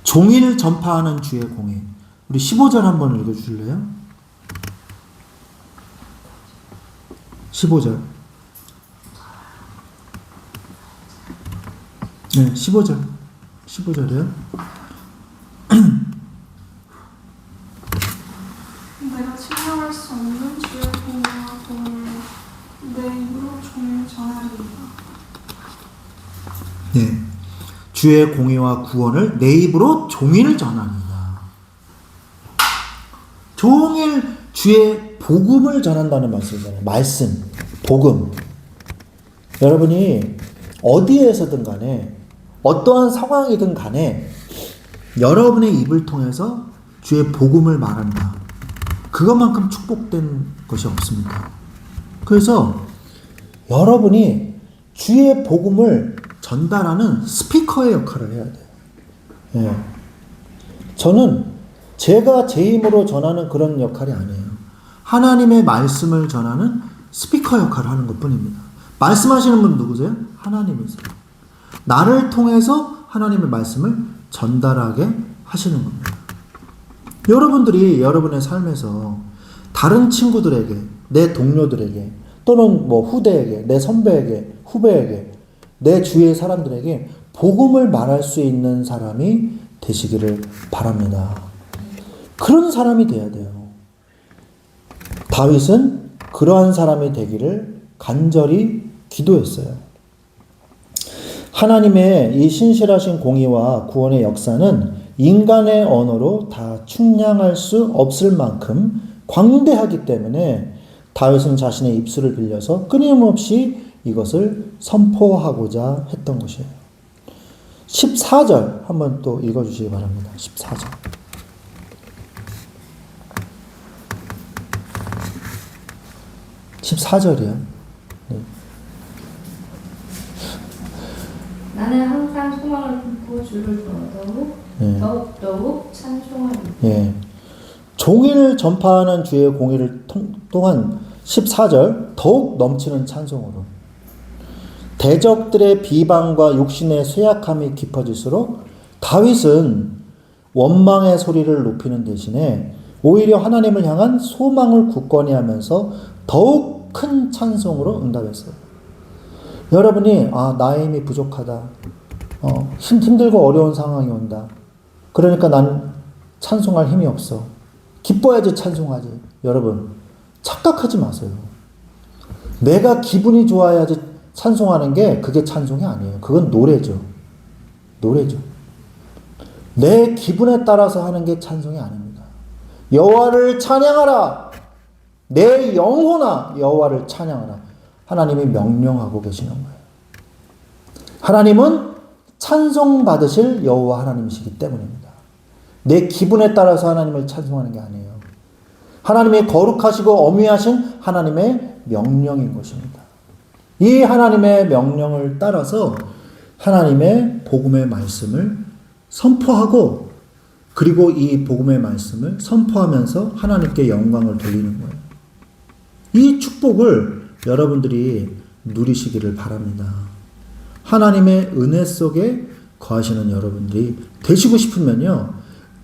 종일 전파하는 주의 공의. 우리 15절 한번 읽어주실래요? 15절. 네, 15절. 15절이요. 내가 측량할 수 없는 주의 공의와 공을 내 입으로 종일 전하리이다. 네, 주의 공의와 구원을 내 입으로 종일 전하리이다. 종일 주의 복음을 전한다는 말씀이잖아요. 말씀, 복음. 여러분이 어디에서든 간에 어떠한 상황이든 간에 여러분의 입을 통해서 주의 복음을 말한다. 그것만큼 축복된 것이 없습니다. 그래서 여러분이 주의 복음을 전달하는 스피커의 역할을 해야 돼요. 예. 저는 제가 제 힘으로 전하는 그런 역할이 아니에요. 하나님의 말씀을 전하는 스피커 역할을 하는 것 뿐입니다. 말씀하시는 분 누구세요? 하나님이세요. 나를 통해서 하나님의 말씀을 전달하게 하시는 겁니다. 여러분들이 여러분의 삶에서 다른 친구들에게, 내 동료들에게, 또는 뭐 후대에게, 내 선배에게, 후배에게, 내 주위의 사람들에게 복음을 말할 수 있는 사람이 되시기를 바랍니다. 그런 사람이 돼야 돼요. 다윗은 그러한 사람이 되기를 간절히 기도했어요. 하나님의 이 신실하신 공의와 구원의 역사는 인간의 언어로 다 충량할 수 없을 만큼 광대하기 때문에 다윗은 자신의 입술을 빌려서 끊임없이 이것을 선포하고자 했던 것이에요. 14절 한번 또 읽어주시기 바랍니다. 14절. 나는 항상 소망을 품고 주를 더욱 찬송하리라. 예. 종일 전파하는 주의 공의를 통한 14절 더욱 넘치는 찬송으로 대적들의 비방과 육신의 쇠약함이 깊어질수록 다윗은 원망의 소리를 높이는 대신에 오히려 하나님을 향한 소망을 굳건히 하면서 더욱 큰 찬송으로 응답했어요. 여러분이 나의 힘이 부족하다. 힘들고 어려운 상황이 온다. 그러니까 난 찬송할 힘이 없어. 기뻐야지 찬송하지. 여러분 착각하지 마세요. 내가 기분이 좋아야지 찬송하는 게 그게 찬송이 아니에요. 그건 노래죠. 노래죠. 내 기분에 따라서 하는 게 찬송이 아닙니다. 여호와를 찬양하라. 내 영혼아 여호와를 찬양하라. 하나님이 명령하고 계시는 거예요. 하나님은 찬송 받으실 여호와 하나님이시기 때문입니다. 내 기분에 따라서 하나님을 찬송하는 게 아니에요. 하나님의 거룩하시고 어미하신 하나님의 명령인 것입니다. 이 하나님의 명령을 따라서 하나님의 복음의 말씀을 선포하고 그리고 이 복음의 말씀을 선포하면서 하나님께 영광을 돌리는 거예요. 이 축복을 여러분들이 누리시기를 바랍니다. 하나님의 은혜 속에 거하시는 여러분들이 되시고 싶으면요.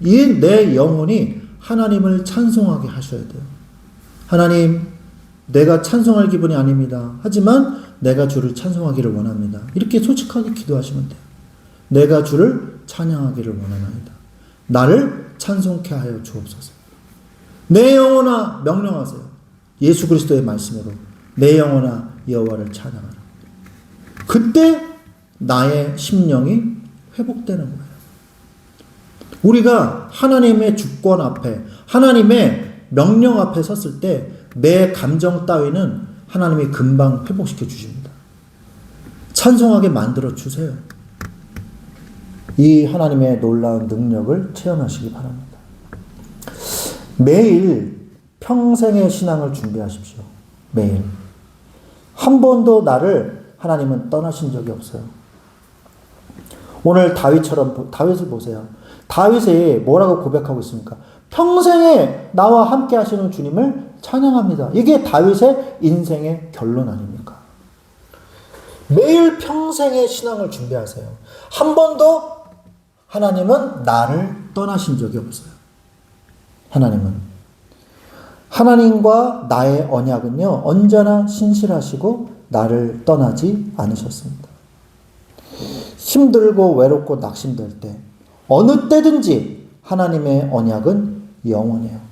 이 내 영혼이 하나님을 찬송하게 하셔야 돼요. 하나님, 내가 찬송할 기분이 아닙니다. 하지만 내가 주를 찬송하기를 원합니다. 이렇게 솔직하게 기도하시면 돼요. 내가 주를 찬양하기를 원하나이다. 나를 찬송케 하여 주옵소서. 내 영혼아 명령하세요. 예수 그리스도의 말씀으로 내 영혼아 여호와를 찬양하라. 그때 나의 심령이 회복되는 거예요. 우리가 하나님의 주권 앞에 하나님의 명령 앞에 섰을 때 내 감정 따위는 하나님이 금방 회복시켜 주십니다. 찬송하게 만들어 주세요. 이 하나님의 놀라운 능력을 체험하시기 바랍니다. 매일 평생의 신앙을 준비하십시오. 매일. 한 번도 나를 하나님은 떠나신 적이 없어요. 오늘 다윗을 보세요. 다윗이 뭐라고 고백하고 있습니까? 평생에 나와 함께 하시는 주님을 찬양합니다. 이게 다윗의 인생의 결론 아닙니까? 매일 평생의 신앙을 준비하세요. 한 번도 하나님은 나를 떠나신 적이 없어요. 하나님과 나의 언약은요, 언제나 신실하시고 나를 떠나지 않으셨습니다. 힘들고 외롭고 낙심될 때, 어느 때든지 하나님의 언약은 영원해요.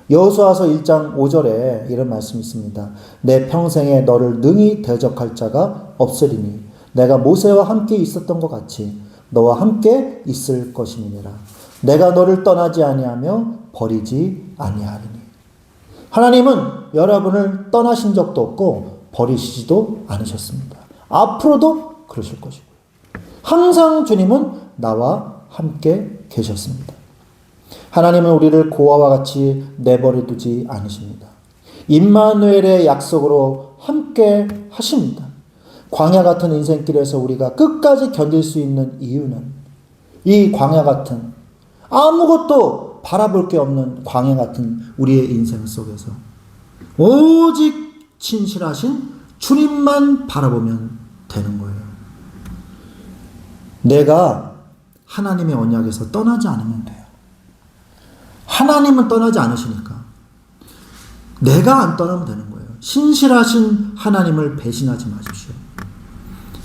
여호수아서 1장 5절에 이런 말씀이 있습니다. 내 평생에 너를 능히 대적할 자가 없으리니 내가 모세와 함께 있었던 것 같이 너와 함께 있을 것임이니라. 내가 너를 떠나지 아니하며 버리지 아니하리니. 하나님은 여러분을 떠나신 적도 없고 버리시지도 않으셨습니다. 앞으로도 그러실 것이고요. 항상 주님은 나와 함께 계셨습니다. 하나님은 우리를 고아와 같이 내버려 두지 않으십니다. 임마누엘의 약속으로 함께 하십니다. 광야 같은 인생길에서 우리가 끝까지 견딜 수 있는 이유는 이 광야 같은 아무것도 바라볼 게 없는 광야 같은 우리의 인생 속에서 오직 진실하신 주님만 바라보면 되는 거예요. 내가 하나님의 언약에서 떠나지 않으면 돼요. 하나님은 떠나지 않으시니까 내가 안 떠나면 되는 거예요. 신실하신 하나님을 배신하지 마십시오.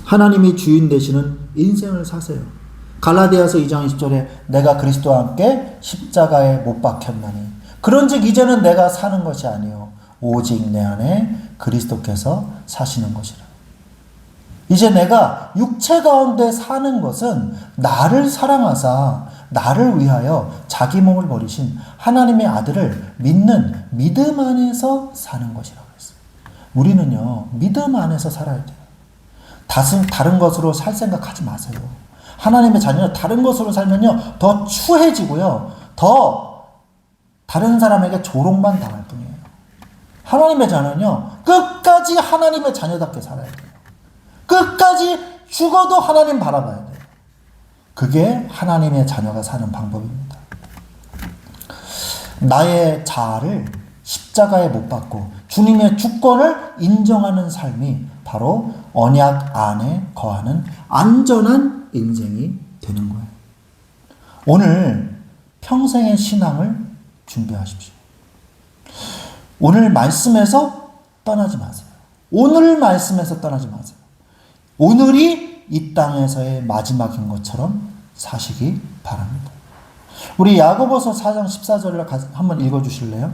하나님이 주인 되시는 인생을 사세요. 갈라디아서 2장 20절에 내가 그리스도와 함께 십자가에 못 박혔나니 그런즉 이제는 내가 사는 것이 아니요 오직 내 안에 그리스도께서 사시는 것이라. 이제 내가 육체 가운데 사는 것은 나를 사랑하사 나를 위하여 자기 몸을 버리신 하나님의 아들을 믿는 믿음 안에서 사는 것이라고 했어요. 우리는요, 믿음 안에서 살아야 돼요. 다른 것으로 살 생각하지 마세요. 하나님의 자녀는 다른 것으로 살면요, 더 추해지고요, 더 다른 사람에게 조롱만 당할 뿐이에요. 하나님의 자녀는요, 끝까지 하나님의 자녀답게 살아야 돼요. 끝까지 죽어도 하나님 바라봐야 돼요. 그게 하나님의 자녀가 사는 방법입니다. 나의 자아를 십자가에 못 박고 주님의 주권을 인정하는 삶이 바로 언약 안에 거하는 안전한 인생이 되는 거예요. 오늘 평생의 신앙을 준비하십시오. 오늘 말씀에서 떠나지 마세요. 오늘 말씀에서 떠나지 마세요. 오늘이 이 땅에서의 마지막인 것처럼 사시기 바랍니다. 우리 야고보서 4장 14절을 한번 읽어주실래요?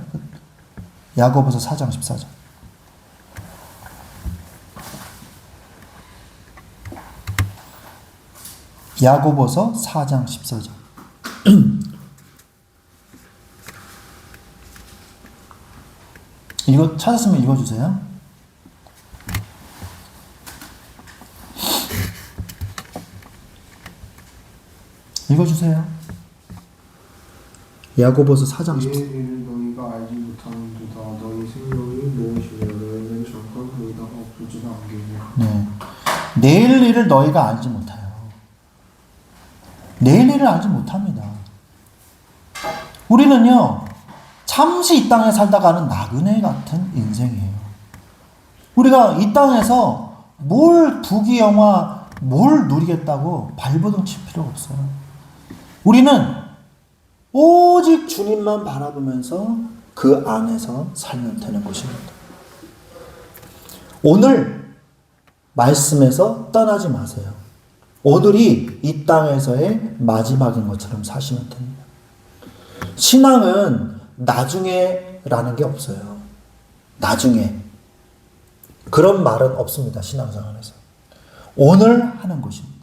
야고보서 4장 14절. 야고보서 4장 14절. 이거 찾았으면 읽어주세요. 읽어주세요. 야고보서 4장 14절. 이의 일을 너희가 알지 못하는도다. 너희 생명이 무엇이며 너희는 잠깐 보이다가 없어지는 안개냐. 네. 내일 일을 너희가 알지 못해요. 내일 일을 알지 못합니다. 우리는요, 잠시 이 땅에 살다가는 나그네 같은 인생이에요. 우리가 이 땅에서 뭘 부귀영화, 뭘 누리겠다고 발버둥 칠 필요가 없어요. 우리는 오직 주님만 바라보면서 그 안에서 살면 되는 것입니다. 오늘 말씀에서 떠나지 마세요. 오늘이 이 땅에서의 마지막인 것처럼 사시면 됩니다. 신앙은 나중에라는 게 없어요. 나중에. 그런 말은 없습니다. 신앙생활에서. 오늘 하는 것입니다.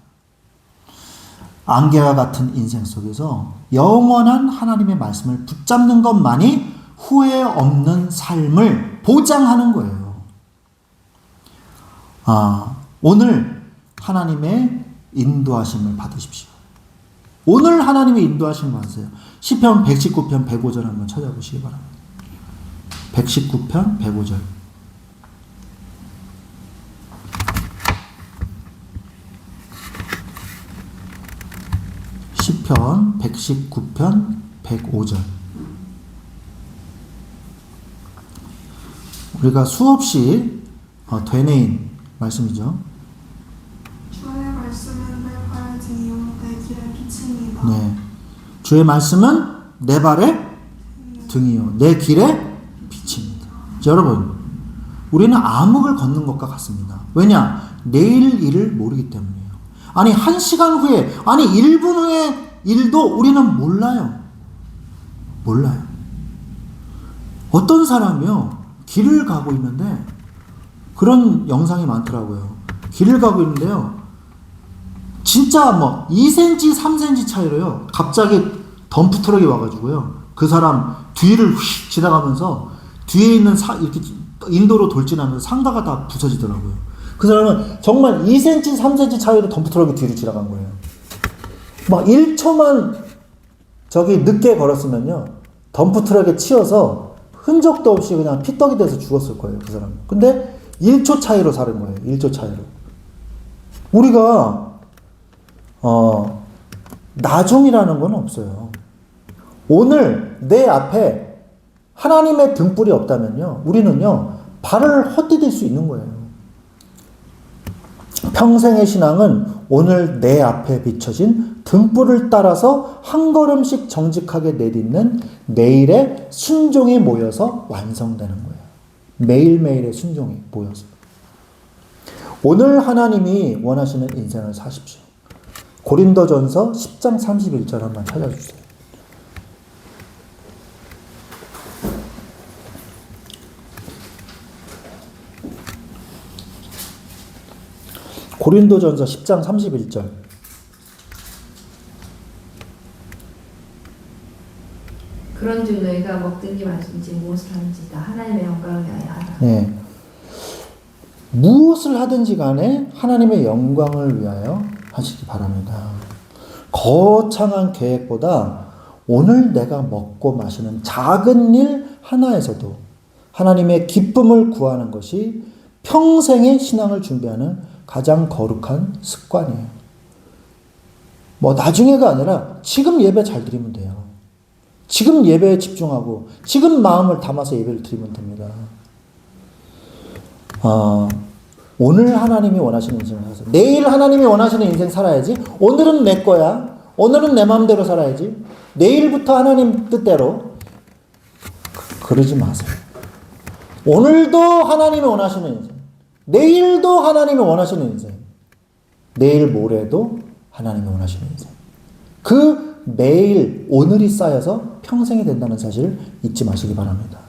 안개와 같은 인생 속에서 영원한 하나님의 말씀을 붙잡는 것만이 후회 없는 삶을 보장하는 거예요. 오늘 하나님의 인도하심을 받으십시오. 오늘 하나님의 인도하심을 받으세요. 시편 119편 105절 한번 찾아보시기 바랍니다. 119편 105절. 시편 119편 105절. 우리가 수없이 되뇌인 말씀이죠. 주의 말씀은 내 발의 등이요 내 길의 빛입니다. 네. 주의 말씀은 내 발의 등이요 내 길의 빛입니다. 자, 여러분, 우리는 암흑을 걷는 것과 같습니다. 왜냐? 내일 일을 모르기 때문이에요. 아니, 1시간 후에, 아니 1분 후의 일도 우리는 몰라요. 몰라요. 어떤 사람이요, 길을 가고 있는데, 그런 영상이 많더라고요. 길을 가고 있는데요, 진짜 뭐 2cm, 3cm 차이로요, 갑자기 덤프트럭이 와가지고요, 그 사람 뒤를 휙 지나가면서 뒤에 있는 이렇게 인도로 돌진하면서 상가가 다 부서지더라고요. 그 사람은 정말 2cm, 3cm 차이로 덤프트럭이 뒤로 지나간 거예요. 막 1초만 저기 늦게 걸었으면요, 덤프트럭에 치여서 흔적도 없이 그냥 피떡이 돼서 죽었을 거예요, 그 사람은. 근데 1초 차이로 사는 거예요. 1초 차이로. 우리가 나중이라는 건 없어요. 오늘 내 앞에 하나님의 등불이 없다면요, 우리는요 발을 헛디딜 수 있는 거예요. 평생의 신앙은 오늘 내 앞에 비춰진 등불을 따라서 한 걸음씩 정직하게 내딛는 내일의 순종이 모여서 완성되는 거예요. 매일매일의 순종이 모여서. 오늘 하나님이 원하시는 인생을 사십시오. 고린도전서 10장 31절 한번 찾아주세요. 고린도전서 10장 31절. 그런즉 너희가 먹든지 마시든지 무엇을 하든지 다 하나님의 영광을 위하여 하라. 네. 무엇을 하든지 간에 하나님의 영광을 위하여 하시기 바랍니다. 거창한 계획보다 오늘 내가 먹고 마시는 작은 일 하나에서도 하나님의 기쁨을 구하는 것이 평생의 신앙을 준비하는 가장 거룩한 습관이에요. 뭐 나중에가 아니라 지금 예배 잘 드리면 돼요. 지금 예배에 집중하고 지금 마음을 담아서 예배를 드리면 됩니다. 오늘 하나님이 원하시는 인생을 살아서 내일 하나님이 원하시는 인생 살아야지. 오늘은 내 거야. 오늘은 내 마음대로 살아야지. 내일부터 하나님 뜻대로. 그러지 마세요. 오늘도 하나님이 원하시는 인생, 내일도 하나님이 원하시는 인생, 내일 모레도 하나님이 원하시는 인생. 그 매일 오늘이 쌓여서 평생이 된다는 사실을 잊지 마시기 바랍니다.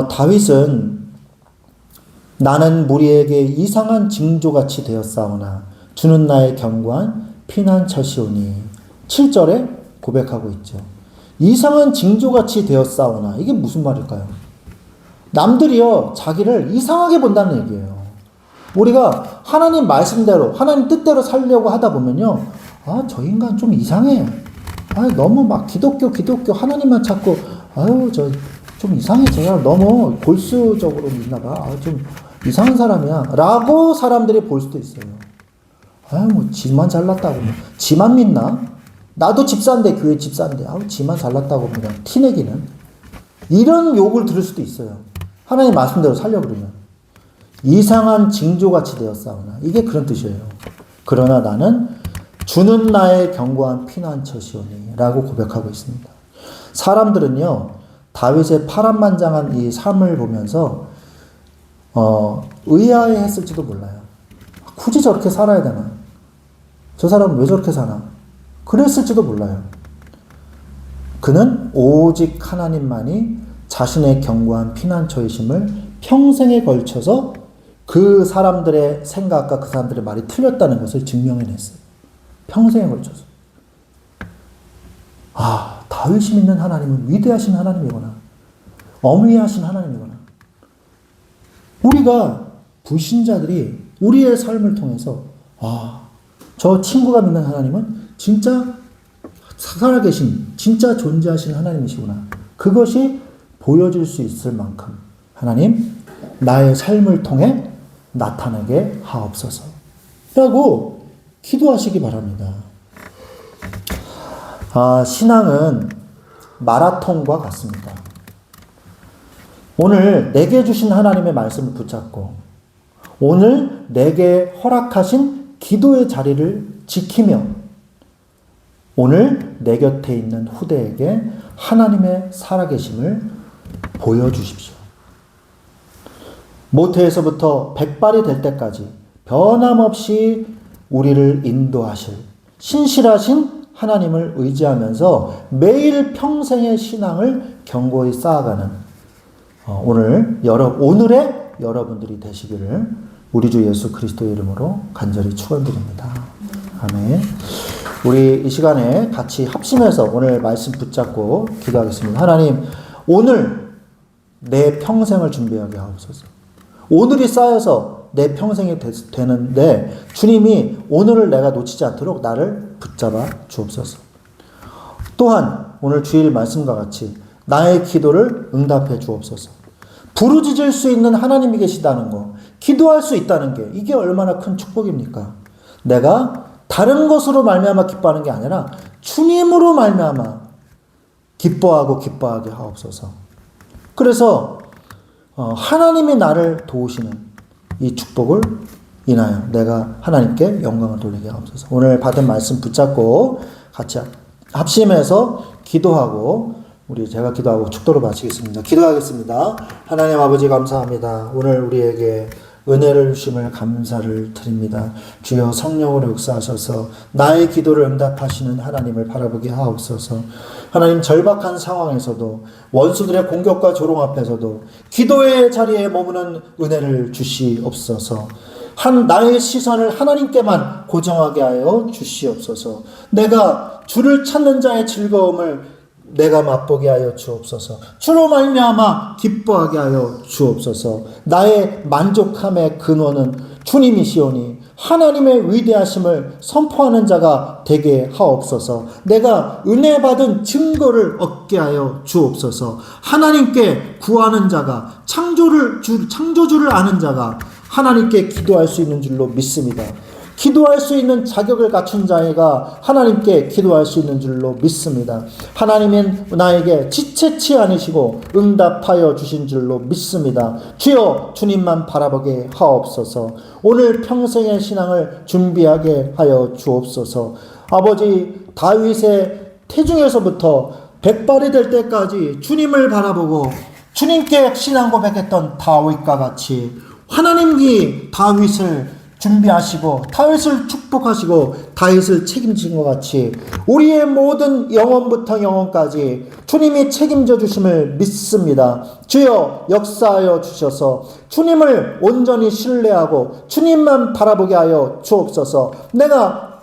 다윗은 나는 무리에게 이상한 징조같이 되었사오나 주는 나의 견고한 피난처시오니. 7절에 고백하고 있죠. 이상한 징조같이 되었사오나. 이게 무슨 말일까요? 남들이요 자기를 이상하게 본다는 얘기예요. 우리가 하나님 말씀대로 하나님 뜻대로 살려고 하다 보면요, 아, 저 인간 좀 이상해. 아, 너무 막 기독교 하나님만 찾고, 아유, 저 좀 이상해. 제가 너무 골수적으로 믿나 봐. 아, 좀 이상한 사람이야 라고 사람들이 볼 수도 있어요. 아유, 뭐 지만 잘났다고, 뭐 지만 믿나? 나도 집사인데, 교회 집사인데, 아우, 지만 잘났다고 그냥 티내기는, 이런 욕을 들을 수도 있어요. 하나님 말씀대로 살려 그러면. 이상한 징조같이 되었사오나. 이게 그런 뜻이에요. 그러나 나는 주는 나의 견고한 피난처시오니 라고 고백하고 있습니다. 사람들은요, 다윗의 파란만장한 이 삶을 보면서 의아해 했을지도 몰라요. 굳이 저렇게 살아야 되나? 저 사람은 왜 저렇게 사나? 그랬을지도 몰라요. 그는 오직 하나님만이 자신의 견고한 피난처이심을 평생에 걸쳐서 그 사람들의 생각과 그 사람들의 말이 틀렸다는 것을 증명해냈어요. 평생에 걸쳐서. 아, 다윗이 믿는 하나님은 위대하신 하나님이구나. 어미하신 하나님이구나. 우리가 불신자들이 우리의 삶을 통해서, 아, 저 친구가 믿는 하나님은 진짜 살아계신, 진짜 존재하신 하나님이시구나. 그것이 보여줄 수 있을 만큼 하나님, 나의 삶을 통해 나타나게 하옵소서 라고 기도하시기 바랍니다. 신앙은 마라톤과 같습니다. 오늘 내게 주신 하나님의 말씀을 붙잡고 오늘 내게 허락하신 기도의 자리를 지키며 오늘 내 곁에 있는 후대에게 하나님의 살아계심을 보여주십시오. 모태에서부터 백발이 될 때까지 변함없이 우리를 인도하실 신실하신 하나님을 의지하면서 매일 평생의 신앙을 견고히 쌓아가는 오늘의 여러분들이 되시기를 우리 주 예수 그리스도의 이름으로 간절히 축원드립니다. 아멘. 우리 이 시간에 같이 합심해서 오늘 말씀 붙잡고 기도하겠습니다. 하나님, 오늘 내 평생을 준비하게 하옵소서. 오늘이 쌓여서 내 평생이 되는데 주님이 오늘을 내가 놓치지 않도록 나를 붙잡아 주옵소서. 또한 오늘 주일 말씀과 같이 나의 기도를 응답해 주옵소서. 부르짖을 수 있는 하나님이 계시다는 거, 기도할 수 있다는 게 이게 얼마나 큰 축복입니까? 내가 다른 것으로 말미암아 기뻐하는 게 아니라 주님으로 말미암아 기뻐하게 하옵소서. 그래서 하나님이 나를 도우시는 이 축복을 인하여 내가 하나님께 영광을 돌리게 하옵소서. 오늘 받은 말씀 붙잡고 같이 합심해서 기도하고 제가 기도하고 축도로 마치겠습니다. 기도하겠습니다. 하나님 아버지 감사합니다. 오늘 우리에게 은혜를 주심을 감사를 드립니다. 주여 성령으로 역사하셔서 나의 기도를 응답하시는 하나님을 바라보게 하옵소서. 하나님, 절박한 상황에서도 원수들의 공격과 조롱 앞에서도 기도의 자리에 머무는 은혜를 주시옵소서. 나의 시선을 하나님께만 고정하게 하여 주시옵소서. 내가 주를 찾는 자의 즐거움을 내가 맛보게 하여 주옵소서. 주로 말미암아 기뻐하게 하여 주옵소서. 나의 만족함의 근원은 주님이시오니 하나님의 위대하심을 선포하는 자가 되게 하옵소서. 내가 은혜 받은 증거를 얻게 하여 주옵소서. 하나님께 구하는 자가 창조주를 아는 자가 하나님께 기도할 수 있는 줄로 믿습니다. 기도할 수 있는 자격을 갖춘 자가 하나님께 기도할 수 있는 줄로 믿습니다. 하나님은 나에게 지체치 않으시고 응답하여 주신 줄로 믿습니다. 주여, 주님만 바라보게 하옵소서. 오늘 평생의 신앙을 준비하게 하여 주옵소서. 아버지, 다윗의 태중에서부터 백발이 될 때까지 주님을 바라보고 주님께 신앙 고백했던 다윗과 같이 하나님이 다윗을 준비하시고 다윗을 축복하시고 다윗을 책임진 것 같이 우리의 모든 영혼부터 영혼까지 주님이 책임져 주심을 믿습니다. 주여 역사하여 주셔서 주님을 온전히 신뢰하고 주님만 바라보게 하여 주옵소서.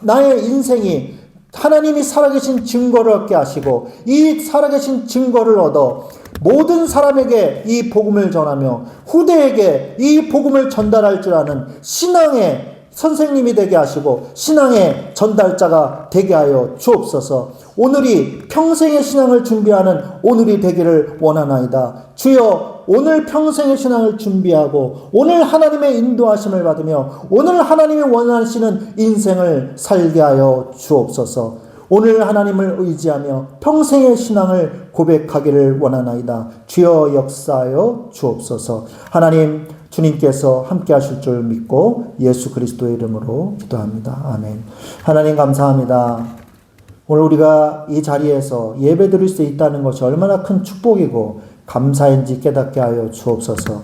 나의 인생이 하나님이 살아계신 증거를 얻게 하시고 이 살아계신 증거를 얻어 모든 사람에게 이 복음을 전하며 후대에게 이 복음을 전달할 줄 아는 신앙의 선생님이 되게 하시고 신앙의 전달자가 되게 하여 주옵소서. 오늘이 평생의 신앙을 준비하는 오늘이 되기를 원하나이다. 주여 오늘 평생의 신앙을 준비하고 오늘 하나님의 인도하심을 받으며 오늘 하나님이 원하시는 인생을 살게 하여 주옵소서. 오늘 하나님을 의지하며 평생의 신앙을 고백하기를 원하나이다. 주여 역사하여 주옵소서. 하나님 주님께서 함께 하실 줄 믿고 예수 그리스도의 이름으로 기도합니다. 아멘. 하나님 감사합니다. 오늘 우리가 이 자리에서 예배 드릴 수 있다는 것이 얼마나 큰 축복이고 감사인지 깨닫게 하여 주옵소서.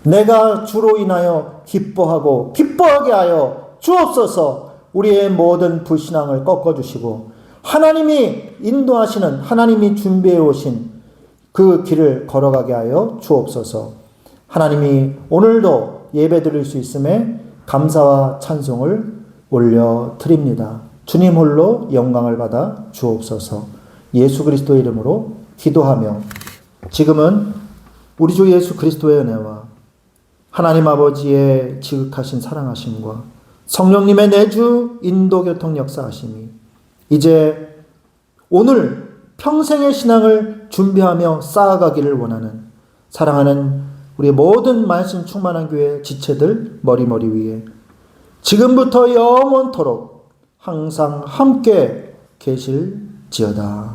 내가 주로 인하여 기뻐하게 하여 주옵소서. 우리의 모든 불신앙을 꺾어주시고 하나님이 인도하시는 하나님이 준비해 오신 그 길을 걸어가게 하여 주옵소서. 하나님이 오늘도 예배 드릴 수 있음에 감사와 찬송을 올려드립니다. 주님 홀로 영광을 받아 주옵소서. 예수 그리스도의 이름으로 기도하며 지금은 우리 주 예수 그리스도의 은혜와 하나님 아버지의 지극하신 사랑하심과 성령님의 내주 인도 교통 역사하심이 이제 오늘 평생의 신앙을 준비하며 쌓아가기를 원하는 사랑하는 우리 모든 말씀 충만한 교회 지체들 머리 위에 지금부터 영원토록 항상 함께 계실지어다.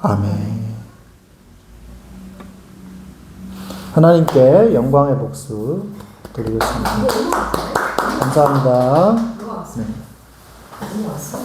아멘. 하나님께 영광의 복수 드리겠습니다. 감사합니다. 누가 왔어요? 네. 누가 왔어?